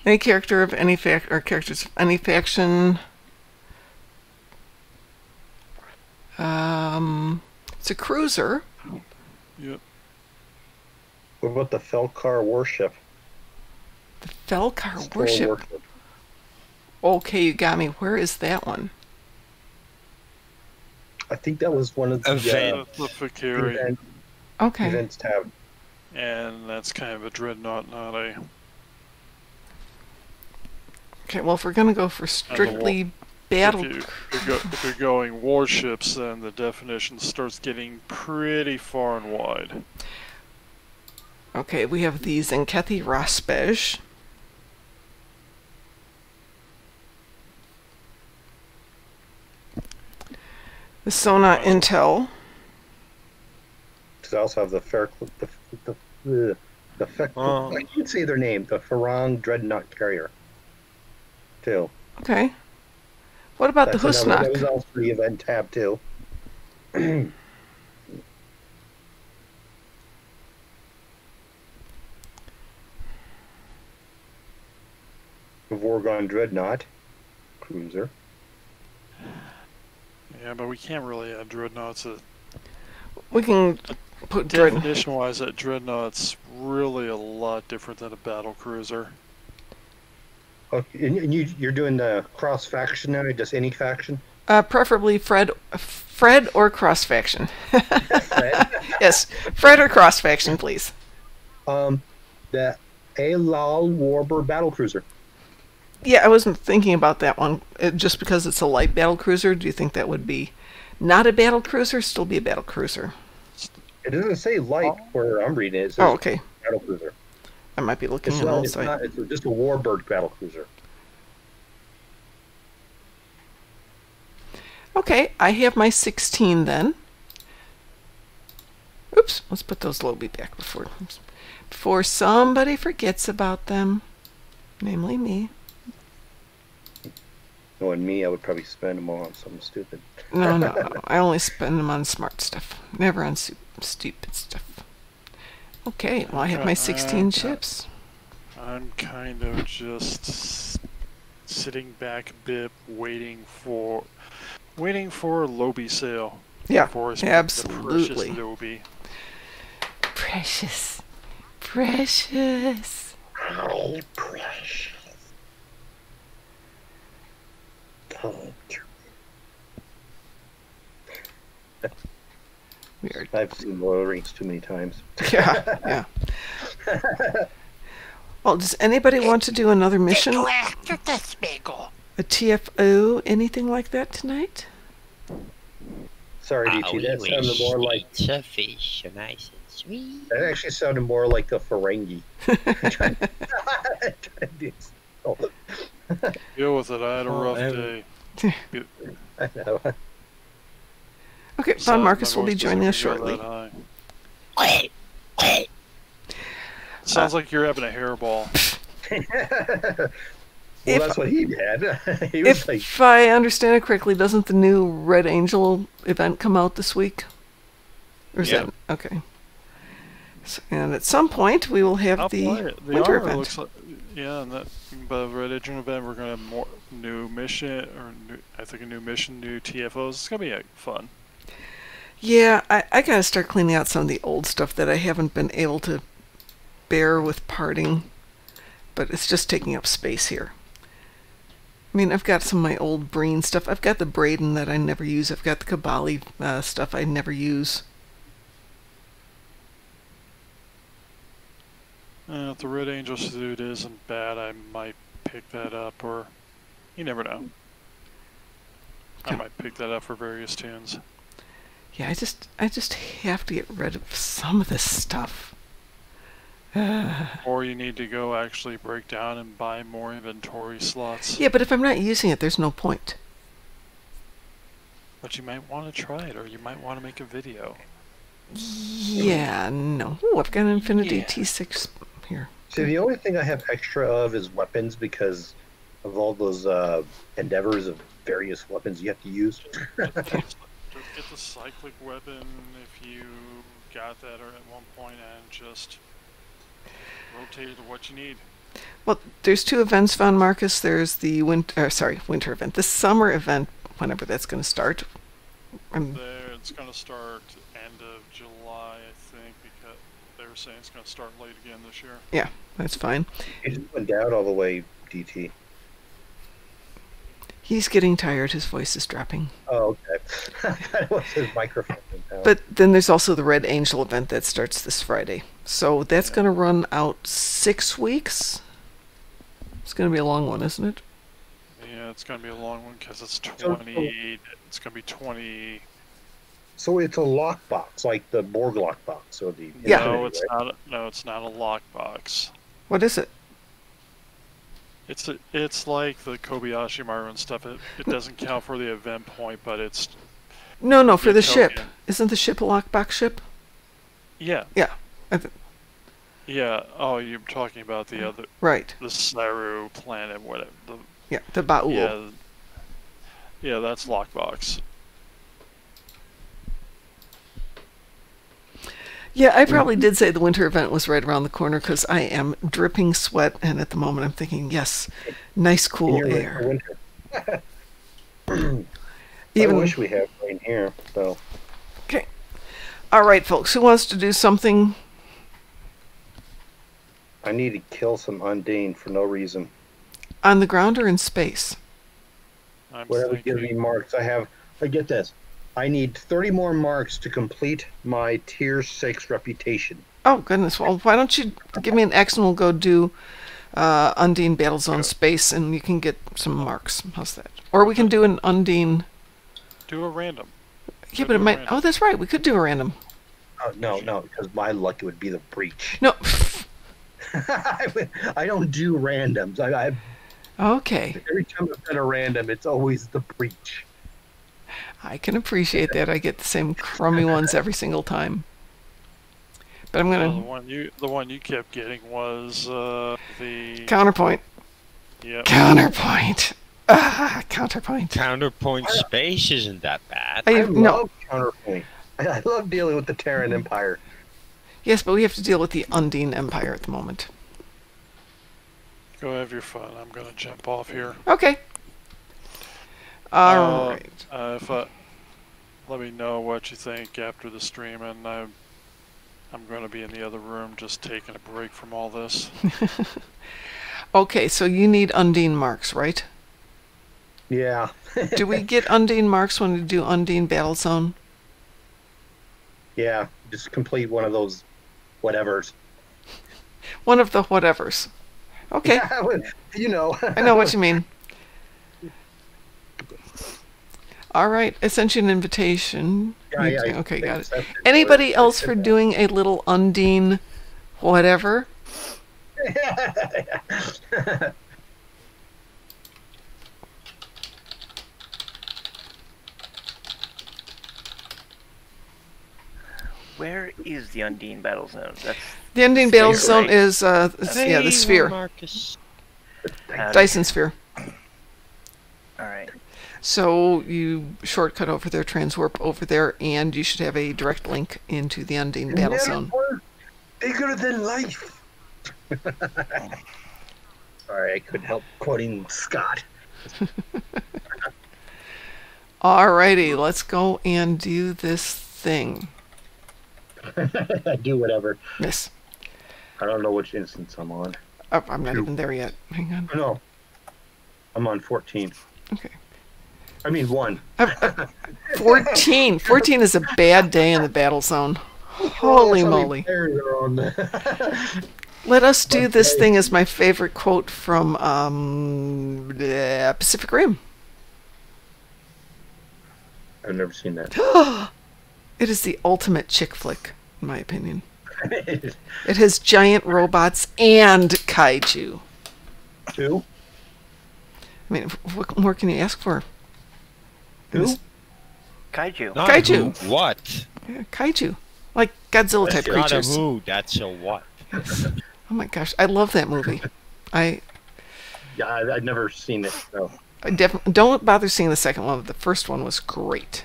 any character of any characters of any faction. It's a cruiser. Yep. What about the Felkar warship? The Felkar warship. Okay, you got me. Where is that one? I think that was one of the Fikiri. Okay. Events tab. And that's kind of a dreadnought, not a... Okay, well, if we're going to go for strictly battle... If you're going warships, then the definition starts getting pretty far and wide. Okay, we have the Zenkethi Raspej. The Sona Intel. I also have the I can't say their name. The Farang Dreadnought Carrier, too. Okay. What about the Husnak? That was also the event tab too. The Vorgon Dreadnought cruiser. Yeah, but we can't really add dreadnoughts. We can put definition-wise, that dreadnought's really a lot different than a battle cruiser. Okay, and you're doing the cross faction now, just any faction? Preferably Fred or cross faction. Yes, Fred or cross faction, please. The Alal Warbird battle cruiser. Yeah, I wasn't thinking about that one. Just because it's a light battle cruiser, do you think that would be not a battle cruiser, still be a battle cruiser? It doesn't say light where I'm reading it. It says oh, okay. Battle cruiser. I might be looking at an old site. It's just a Warbird battle cruiser. Okay, I have my 16 then. Oops, let's put those Lobi back before somebody forgets about them. Namely me. Knowing me, I would probably spend them all on something stupid. No, I only spend them on smart stuff. Never on stupid stuff. Okay, well I have my 16 ships. I'm kind of just sitting back a bit, waiting for Lobi sale. Yeah, absolutely. The precious Lobi. Precious. Oh, precious. Weird. I've seen Royal Rings too many times. Yeah. Well, does anybody want to do another mission? A TFO, anything like that tonight? Sorry, DT, that sounded more like... fish, nice and sweet. That actually sounded more like a Ferengi. Deal with it, I had a rough day. I know. Okay, Von Marcus will be joining us shortly. Sounds like you're having a hairball. Well, that's what he had. He was if I understand it correctly, doesn't the new Red Angel event come out this week? Or is that okay? So, and at some point, we will have the winter event. Looks like, yeah, and that by the Red Angel event, we're gonna have more new mission, I think a new mission, new TFOs. It's gonna be fun. Yeah, I gotta start cleaning out some of the old stuff that I haven't been able to bear with parting, but it's just taking up space here. I mean, I've got some of my old Breen stuff. I've got the Braden that I never use. I've got the Kabali stuff I never use. If the Red Angel suit isn't bad, I might pick that up, or you never know. I might pick that up for various tunes. Yeah, I just have to get rid of some of this stuff. Or you need to go actually break down and buy more inventory slots. Yeah, but if I'm not using it, there's no point. But you might want to try it, or you might want to make a video. Yeah, no. Ooh, I've got an Infinity Yeah. T6 here. See, the only thing I have extra of is weapons because of all those endeavors of various weapons you have to use. Get the cyclic weapon if you got that or at one point, and just rotate it to what you need. Well, there's 2 events found, Marcus. There's the winter event. The summer event, whenever that's going to start. It's going to start end of July, I think, because they were saying it's going to start late again this year. Yeah, that's fine. It just went down all the way, DT. He's getting tired. His voice is dropping. Oh, okay. That was his microphone. But then there's also the Red Angel event that starts this Friday. So that's going to run out 6 weeks. It's going to be a long one, isn't it? Yeah, it's going to be a long one because it's 20. It's going to be 20. So it's a lockbox, like the Borg lockbox, or the Yeah. No, Infinity, it's right? not. No, it's not a lockbox. What is it? It's like the Kobayashi Maru and stuff. It doesn't count for the event point, but it's No, for the ship. Utopia. Isn't the ship a lockbox ship? Yeah. Yeah. Yeah. Oh, you're talking about the other, Right. the Saru planet, whatever. Yeah, the Ba'ul. Yeah. Yeah, that's lockbox. Yeah, I probably did say the winter event was right around the corner because I am dripping sweat, and at the moment I'm thinking, yes, nice cool You're ready air. for winter. Even I wish we had rain here, so. okay. All right, folks. Who wants to do something? I need to kill some Undine for no reason. On the ground or in space? I'm Whatever thinking, gives me marks. I get this. I need 30 more marks to complete my tier 6 reputation. Oh, goodness. Well, why don't you give me an X and we'll go do Undine Battlezone Space and you can get some marks. How's that? Or we can do an Undine... do a random. Yeah, but it might... Oh, that's right. We could do a random. Oh, no, because my luck would be the breach. No. I don't do randoms. Okay. Every time I've done a random, it's always the breach. I can appreciate that. I get the same crummy ones every single time. But I'm Well, gonna the one you kept getting was the counterpoint. Yeah. Counterpoint. Counterpoint. Counterpoint space isn't that bad. I No. love counterpoint. I love dealing with the Terran Empire. Yes, but we have to deal with the Undine Empire at the moment. Go have your fun. I'm gonna jump off here. Okay. All right. Let me know what you think after the stream, and I'm going to be in the other room just taking a break from all this. Okay, so you need Undine marks, right? Yeah. Do we get Undine marks when we do Undine Battlezone? Yeah, just complete one of those whatevers. One of the whatevers. Okay. You know. I know what you mean. All right, I sent you an invitation. Yeah, okay, got it. accepted. Anybody else for doing a little Undine whatever? Where is the Undine battle zone? That's The Undine Sphere, Battlezone right? is, the sphere. Marcus. Dyson sphere. Alright. So you shortcut over there, transwarp over there, and you should have a direct link into the Undine Battlezone. Bigger than life. Sorry, I couldn't help quoting Scott. Alrighty, let's go and do this thing. Do whatever. Yes. I don't know which instance I'm on. Oh, I'm not even there yet. Hang on. No. I'm on 14. Okay. I mean 1. 14. 14 is a bad day in the battle zone. Holy moly. Let us do this thing as my favorite quote from Pacific Rim. I've never seen that. It is the ultimate chick flick, in my opinion. It has giant robots and kaiju. Who? I mean, what more can you ask for? Who? Kaiju. Not Kaiju. who, what? Yeah, kaiju. Like Godzilla type Not a creatures. who, that's a what. Oh my gosh, I love that movie. Yeah, I've never seen it. So. I definitely don't bother seeing the second one. The first one was great.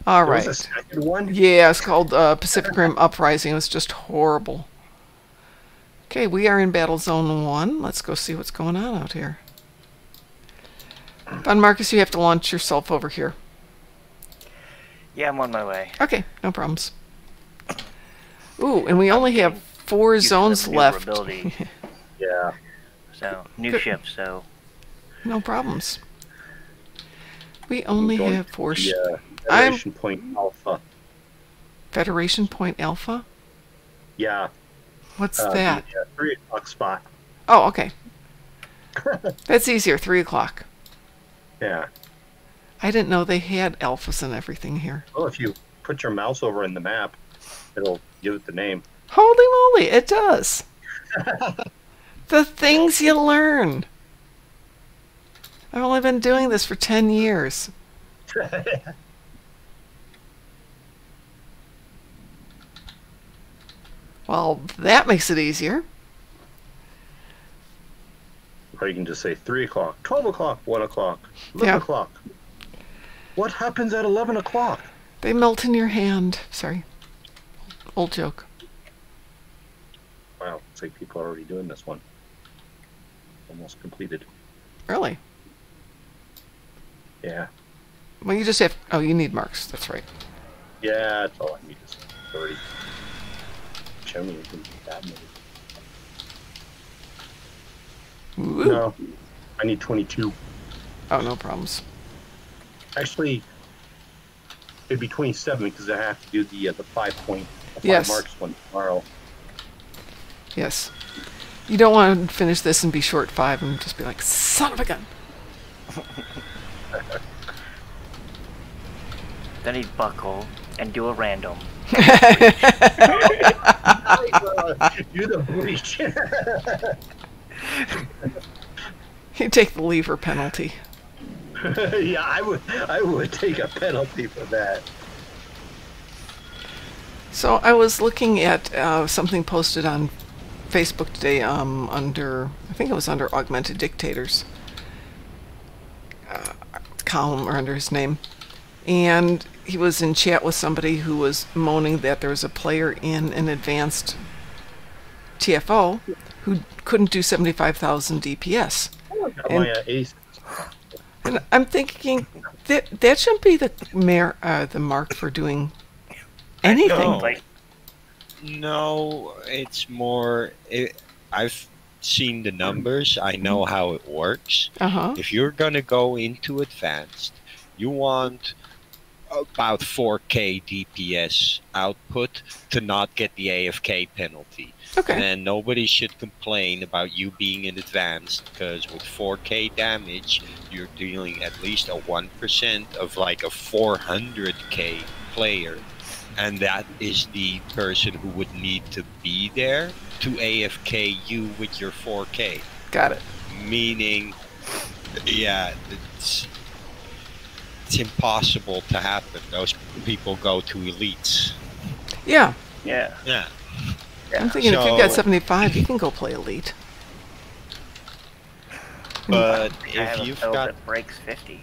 All There right. was a second one? Yeah, it's called Pacific Rim Uprising. It was just horrible. Okay, we are in Battle Zone 1. Let's go see what's going on out here. Von Marcus, you have to launch yourself over here. Yeah, I'm on my way. Okay, no problems. Ooh, and we only have 4 zones left. Yeah. So, new Good. ship, so... No problems. We only Going have 4 ships. Federation Point Alpha. Federation Point Alpha? Yeah. What's that? The 3 o'clock spot. Oh, okay. That's easier, 3 o'clock. Yeah. I didn't know they had alphas and everything here. Well, if you put your mouse over in the map, it'll give it the name. Holy moly, it does. The things you learn. I've only been doing this for 10 years. Well, that makes it easier. Or you can just say 3 o'clock, 12 o'clock, 1 o'clock, 11 o'clock. What happens at 11 o'clock? They melt in your hand. Sorry. Old joke. Wow, looks like people are already doing this one. Almost completed. Really? Yeah. Well, you just have... Oh, you need marks. That's right. Yeah, that's all I need is 30. Show me anything that many. Woo. No, I need 22. Oh, no problems. Actually, it'd be 27 because I have to do the 5 point, the 5 Yes. marks one tomorrow. Yes. You don't want to finish this and be short 5 and just be like, son of a gun. Then he'd buckle and do a random. Do the breach. You take the lever penalty. Yeah, I would take a penalty for that. So I was looking at something posted on Facebook today under, I think it was under Augmented Dictators column or under his name. And he was in chat with somebody who was moaning that there was a player in an advanced TFO who couldn't do 75,000 DPS. And I'm thinking that shouldn't be the mark for doing anything. No, it's more... I've seen the numbers. I know how it works. If you're going to go into advanced, you want about 4K DPS output to not get the AFK penalty. Okay. And then nobody should complain about you being in advanced, because with 4K damage, you're dealing at least a 1% of like a 400K player. And that is the person who would need to be there to AFK you with your 4K. Got it. Meaning, yeah, it's impossible to happen. Those people go to elites. Yeah. Yeah. Yeah. I'm thinking if you've got 75, you can go play Elite. But I have if a you've build got that breaks 50.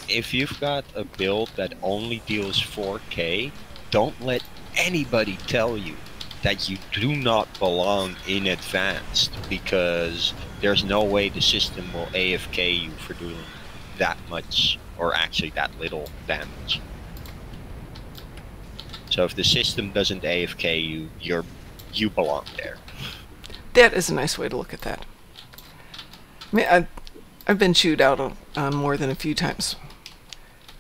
if you've got a build that only deals 4K, don't let anybody tell you that you do not belong in advanced, because there's no way the system will AFK you for doing that much, or actually that little damage. So if the system doesn't AFK you, you belong there. That is a nice way to look at that. I mean, I've been chewed out on more than a few times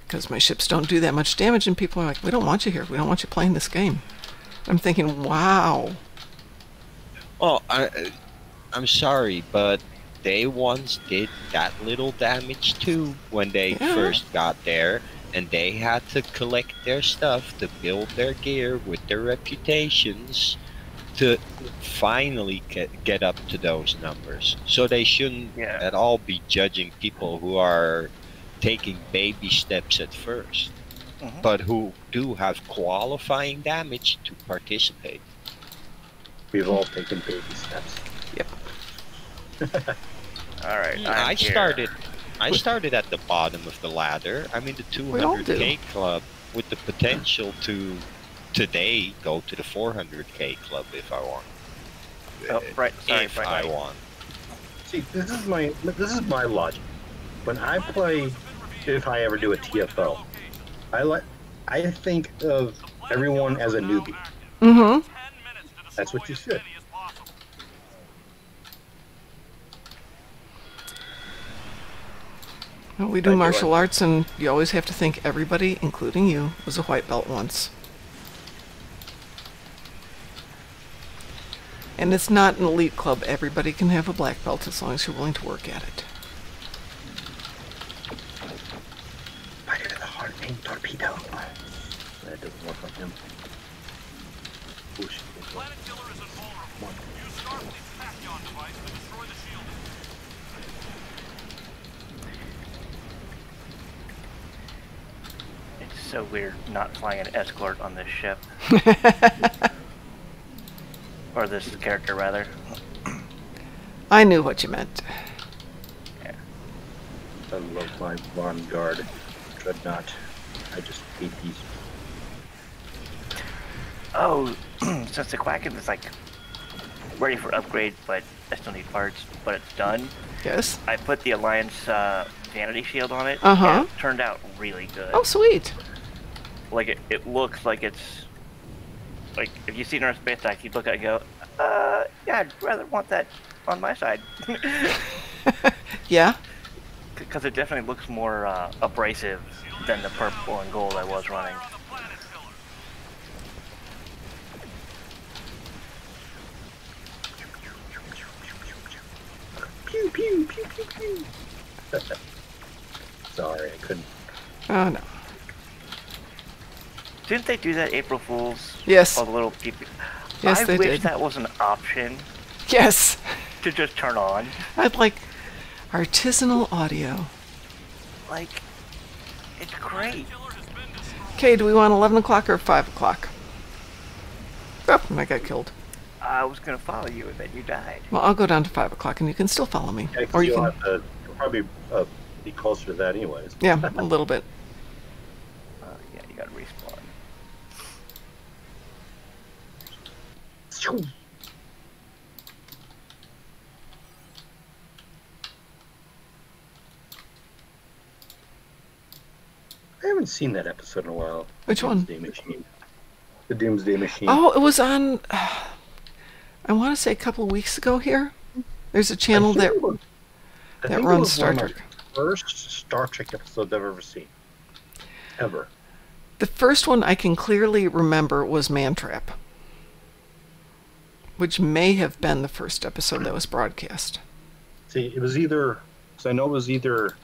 because my ships don't do that much damage, and people are like, we don't want you here. We don't want you playing this game. I'm thinking, wow. Well, I'm sorry, but they once did that little damage too when they first got there, and they had to collect their stuff to build their gear with their reputations to finally get up to those numbers. So they shouldn't Yeah. at all be judging people who are taking baby steps at first, but who do have qualifying damage to participate. We've all taken baby steps. Yep. All right. I started at the bottom of the ladder. I'm in the We all do. 200k club with the potential to today go to the 400k club if I want. Oh, right. Sorry, If right, I right. want. See, this is my logic. When I play, if I ever do a TFO, I think of everyone as a newbie. Mm-hmm. That's what you should. Well, we do martial arts, and you always have to think everybody, including you, was a white belt once. And it's not an elite club. Everybody can have a black belt as long as you're willing to work at it. Fighter to the heart named Torpedo. That doesn't work on him. Oh, shit. Planet Killer is invulnerable. Use Starfleet's Tachyon device to destroy the shield. It's so weird not flying an escort on this ship. Or this character, rather. I knew what you meant. Yeah. I love my Vanguard Dreadnought. I just hate these. Oh, since the Quacken is like ready for upgrade, but I still need parts, but it's done. Yes. I put the Alliance Vanity Shield on it. Uh-huh. And it turned out really good. Oh, sweet. Like it looks like it's like if you see it in our space dock, you'd look at it and go, yeah, I'd rather want that on my side. Yeah. Because it definitely looks more abrasive than the purple and gold I was running. Pew, pew, pew, pew, pew. Sorry, I couldn't. Oh, no. Didn't they do that April Fools? Yes. All the little people. Yes, I they wish did. that was an option Yes. to just turn on. I'd like artisanal audio. Like, it's great. Okay, do we want 11 o'clock or 5 o'clock? Oh, and I got killed. I was gonna follow you and then you died. Well, I'll go down to 5 o'clock and you can still follow me. Yeah, 'cause Or you you'll can, have to probably be closer to that anyways. yeah, a little bit. Yeah, you gotta respawn. I haven't seen that episode in a while. Which one? Doomsday Machine. The Doomsday Machine. Oh, it was on, I want to say a couple of weeks ago here. There's a channel that runs Star Trek. First Star Trek episode I've ever seen. Ever. The first one I can clearly remember was Mantrap, which may have been the first episode that was broadcast. See, it was either, because I know it was either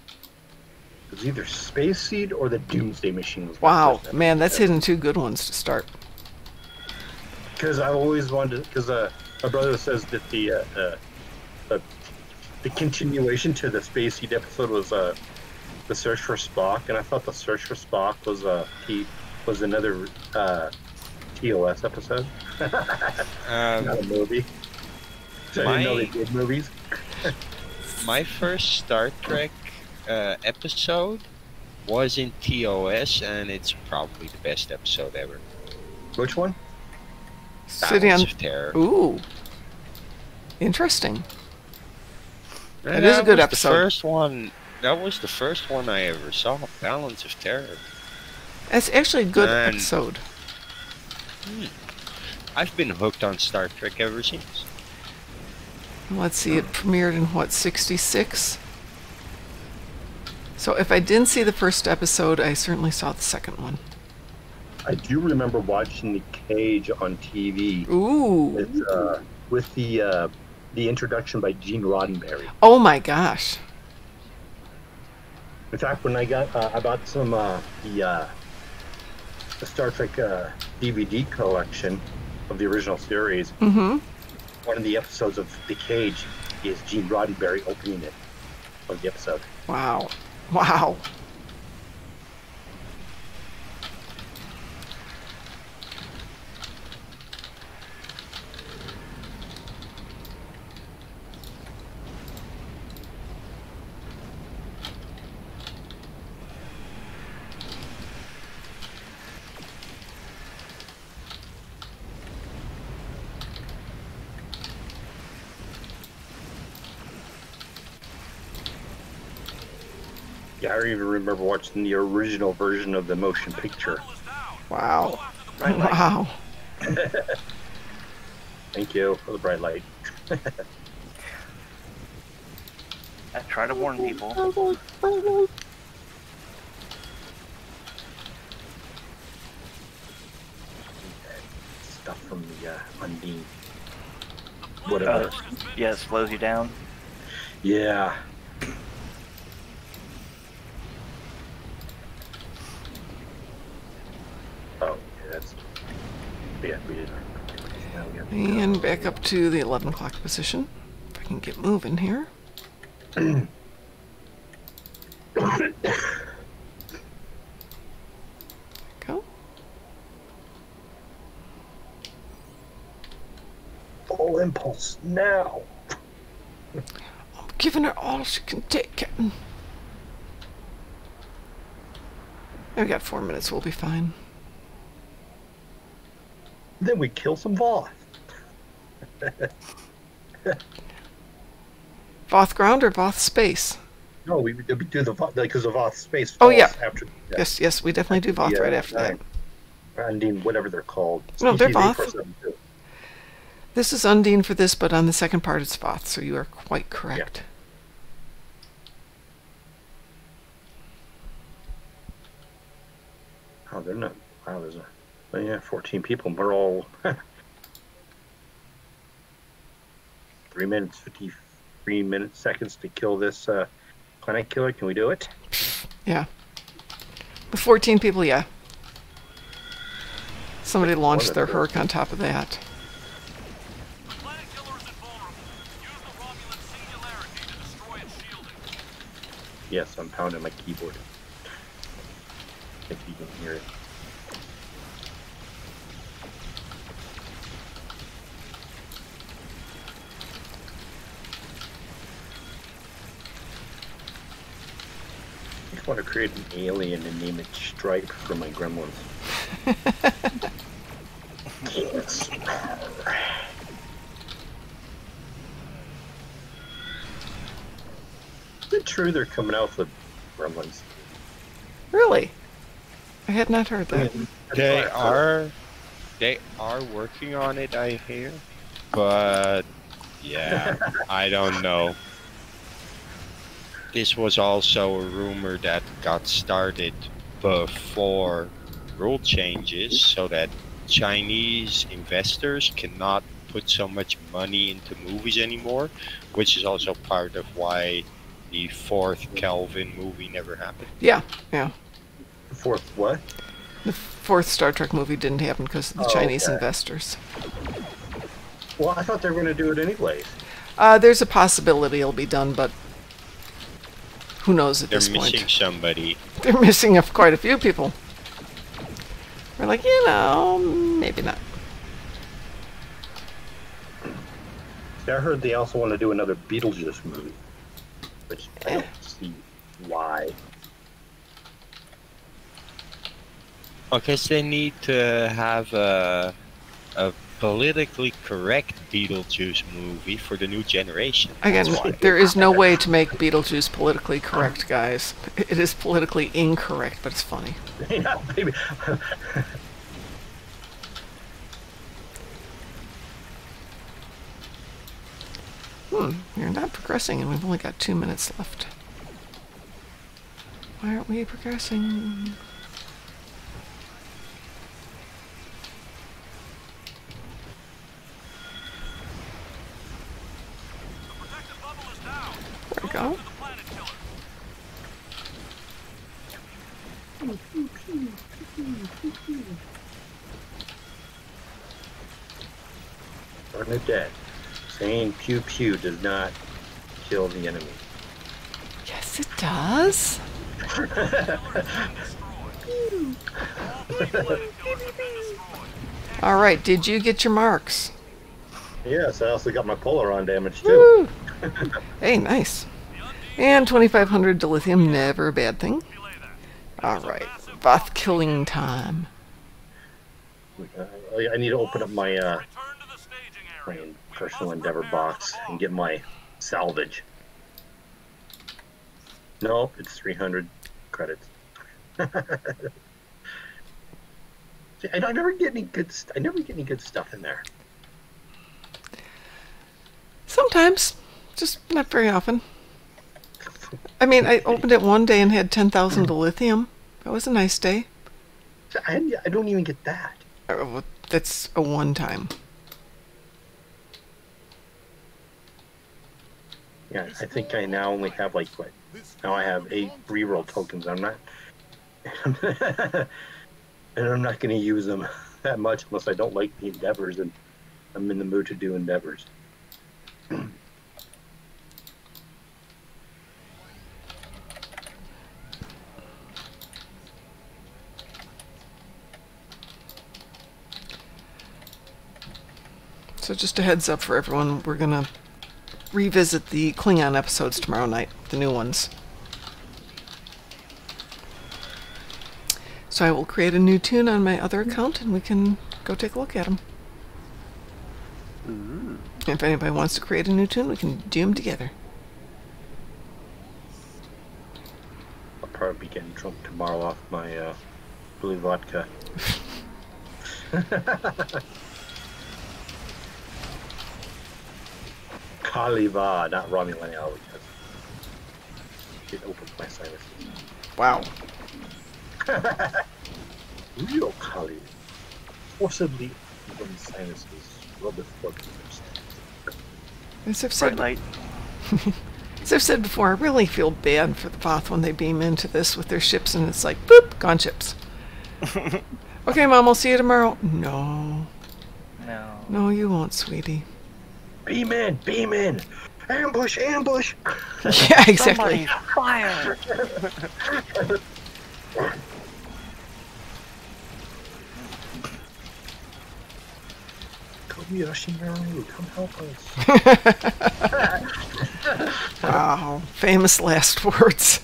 Space Seed or the Doomsday Machine. Was my Wow, first man, that's episode. hitting two good ones to start. Because I always wanted, because my brother says that the continuation to the Space Seed episode was the Search for Spock, and I thought the Search for Spock was another TOS episode, not a movie. So I didn't know they did movies. My first Star Trek episode was in TOS, and it's probably the best episode ever. Which one? City on Balance of Terror. Ooh, interesting. And It is a good was episode. The first one. That was the first one I ever saw. Balance of Terror. It's actually a good And- episode. I've been hooked on Star Trek ever since. Let's see, it premiered in what, 66? So if I didn't see the first episode, I certainly saw the second one. I do remember watching The Cage on TV. Ooh. With the introduction by Gene Roddenberry. Oh my gosh. In fact, when I bought some the Star Trek DVD collection of the original series. Mm-hmm. One of the episodes of The Cage is Gene Roddenberry opening it of the episode. Wow. Wow. Yeah, I even remember watching the original version of the motion picture. Wow. Bright light. Wow. Thank you for the bright light. I try to warn people. Stuff from the Undine. Whatever. Yeah, it slows you down. Yeah. Oh, yeah, that's... Yeah, we did. Now we have to go. And back up to the 11 o'clock position. If I can get moving here. Go. Full impulse now. I'm giving her all she can take, Captain. We got 4 minutes. We'll be fine. Then we kill some Voth. Voth ground or Voth space? No, we do the Voth because the Voth space. Oh, yeah. After, Yes, we definitely do Voth right after that. Undine, whatever they're called. No, they're Species Voth. 847. This is Undine for this, but on the second part it's Voth, so you are quite correct. Oh, they're not. Wow, there's a. Oh, yeah, 14 people. We're all 3 minutes, 53 minutes, seconds to kill this planet killer. Can we do it? Yeah. With 14 people, yeah. Somebody launched their Hur'q on top of that. The planet killer is invulnerable. Use the Romulan singularity to destroy its shielding. Yes, I'm pounding my keyboard. If you can hear it. I just want to create an alien and name it Stripe for my gremlins. Yes. Is it true they're coming out with gremlins? Really? I had not heard that. They are working on it, I hear. But yeah, I don't know. This was also a rumor that got started before rule changes, so that Chinese investors cannot put so much money into movies anymore, which is also part of why the fourth Kelvin movie never happened. Yeah, yeah. Fourth what? The fourth Star Trek movie didn't happen because of the Chinese investors. Well, I thought they were going to do it anyways. There's a possibility it'll be done, but who knows at this point. They're missing somebody. They're missing quite a few people. We're like, maybe not. I heard they also want to do another Beetlejuice movie, which I don't see why. I guess they need to have a politically correct Beetlejuice movie for the new generation. Again, there is no way to make Beetlejuice politically correct, guys. It is politically incorrect, but it's funny. Yeah, maybe. You're not progressing, and we've only got 2 minutes left. Why aren't we progressing? The protective bubble is down. There we go. To the planet killer. Bernadette saying pew pew does not kill the enemy. Yes, it does. All right, did you get your marks? Yes, I also got my Polaron damage too. Hey, nice. And 2,500 dilithium, never a bad thing. All right, Voth killing time. I need to open up my my personal endeavor box and get my salvage. Nope, it's 300 credits. See, I never get any good. I never get any good stuff in there. Sometimes, just not very often. I mean, I opened it one day and had 10,000 dilithium. That was a nice day. I don't even get that. Well, that's a one-time. Yeah, I think I now only have like what? Now I have 8 reroll tokens. I'm not, and I'm not going to use them that much unless I don't like the endeavors and I'm in the mood to do endeavors. So just a heads up for everyone, we're going to revisit the Klingon episodes tomorrow night, the new ones. So I will create a new tune on my other account and we can go take a look at them. If anybody wants to create a new tune, we can do them together. I'll probably be getting drunk tomorrow off my blue vodka. Kaliva, not Romulan Ale, because it opens my sinuses. Wow. Real Kali. Forcibly open sinuses. Rub it for As I've said, as I've said before, I really feel bad for the Voth when they beam into this with their ships and it's like, boop, gone ships. Okay, Mom, I'll see you tomorrow. No. No. No, you won't, sweetie. Beam in! Beam in! Ambush! Ambush! Yeah, exactly. Somebody fire! Kobayashi Maru, come help us. Wow, famous last words.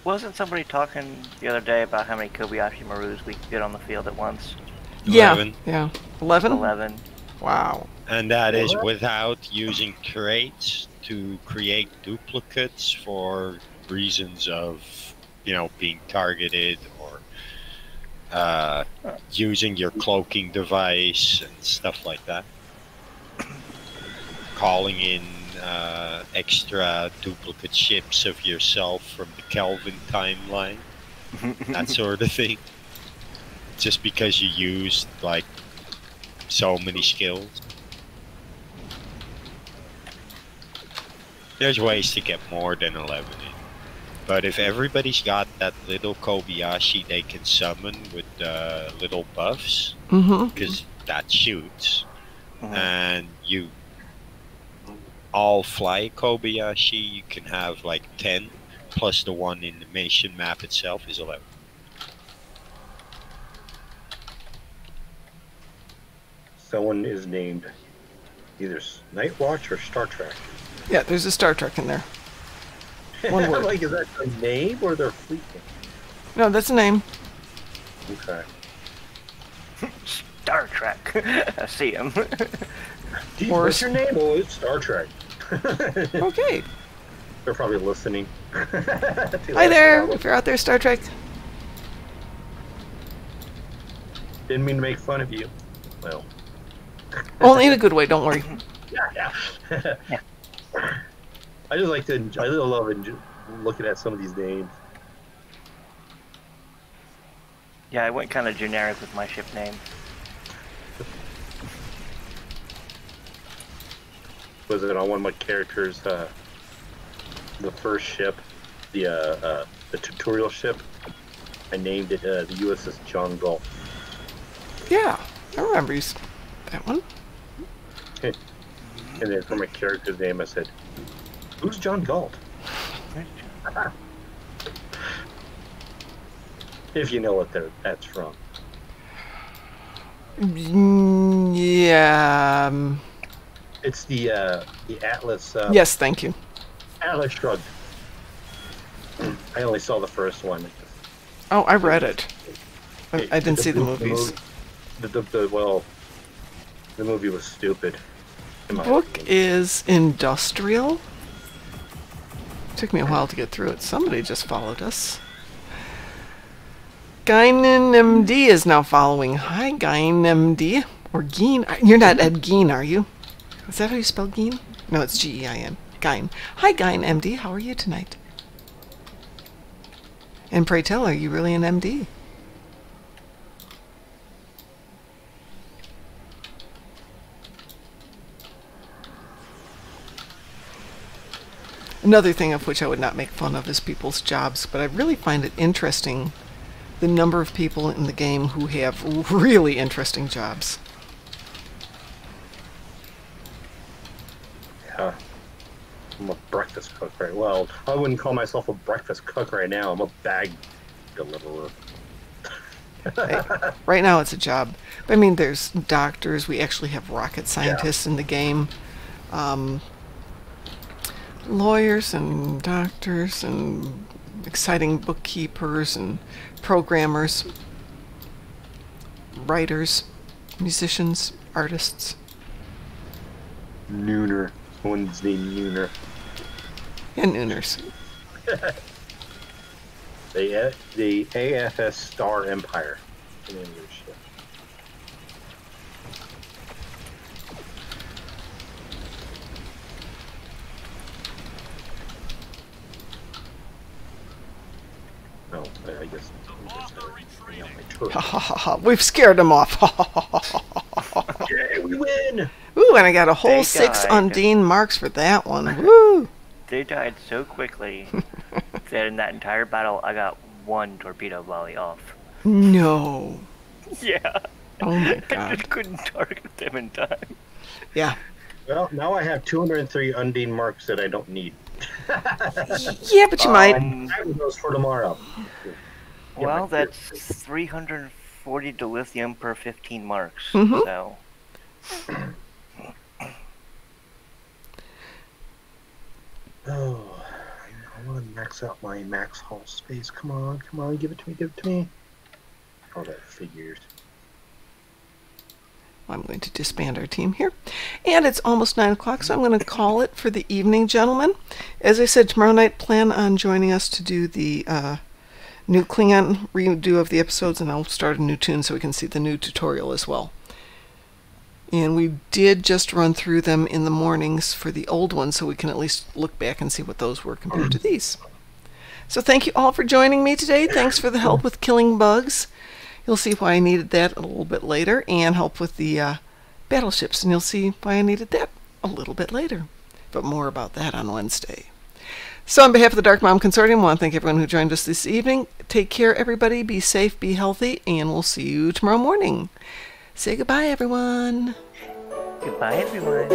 Wasn't somebody talking the other day about how many Kobayashi Marus we could get on the field at once? 11. Yeah. 11? 11. Wow. And that is without using crates to create duplicates for reasons of, you know, being targeted or using your cloaking device and stuff like that. Calling in extra duplicate ships of yourself from the Kelvin timeline. That sort of thing. Just because you used, like, so many skills. There's ways to get more than 11 in. But if everybody's got that little Kobayashi they can summon with little buffs, because that shoots, and you all fly Kobayashi, you can have like 10, plus the one in the mission map itself is 11. Someone is named either Night Watch or Star Trek. Yeah, there's a Star Trek in there. One word. Like, is that their name or their fleet name? No, that's a name. Okay. Star Trek. I see him. What's your name? Oh, it's Star Trek. Okay. They're probably listening. Hi there, if you're out there, Star Trek. Didn't mean to make fun of you. Well. Only in a good way, don't worry. Yeah. I just like to. I love looking at some of these names. Yeah, I went kind of generic with my ship name. Was it on one of my characters' the first ship, the tutorial ship, I named it the USS John Galt. Yeah, I remember that one. And then for my character's name, I said, "Who's John Galt?" If you know what that's from. Yeah. It's the Atlas. Yes, thank you. Atlas Shrugged. I only saw the first one. Oh, I read it. I didn't see the movies. The movie was stupid. The book is industrial. Took me a while to get through it. Somebody just followed us. Geinen MD is now following. Hi, Gein MD. Or Geen. You're not Ed Gein, are you? Is that how you spell Geen? No, it's Gein. Gein. Hi, Gein MD. How are you tonight? And pray tell, are you really an MD? Another thing of which I would not make fun of is people's jobs, but I really find it interesting the number of people in the game who have really interesting jobs. Yeah. I'm a breakfast cook right well. I wouldn't call myself a breakfast cook right now. I'm a bag deliverer. Right now it's a job. But I mean, there's doctors. We actually have rocket scientists in the game. Lawyers and doctors and exciting bookkeepers and programmers, writers, musicians, artists. Nooner. One's named Nooner. And Nooners. The AFS Star Empire. The name of your ship. No, I guess. Ha ha ha ha. We've scared them off. Ha ha ha ha. Yeah, we win! Ooh, and I got a whole 6 Undine marks for that one. Woo! They died so quickly that in that entire battle, I got 1 torpedo volley off. No. Yeah. Oh my I god. just couldn't target them in time. Yeah. Well, now I have 203 Undine marks that I don't need. Yeah, but you might. I have those for tomorrow. Well, that's 340 dilithium per 15 marks. Mhm. So. Oh, I want to max out my max hull space. Come on, give it to me. Oh, that figures. I'm going to disband our team here. And it's almost 9 o'clock, so I'm going to call it for the evening, gentlemen. As I said, tomorrow night, plan on joining us to do the new Klingon redo of the episodes, and I'll start a new tune so we can see the new tutorial as well. And we did just run through them in the mornings for the old ones, so we can at least look back and see what those were compared to these. So thank you all for joining me today. Thanks for the help with killing bugs. You'll see why I needed that a little bit later, and help with the battleships, and you'll see why I needed that a little bit later. But more about that on Wednesday. So on behalf of the Darkmom Consortium, I want to thank everyone who joined us this evening. Take care, everybody. Be safe, be healthy, and we'll see you tomorrow morning. Say goodbye, everyone. Goodbye, everyone.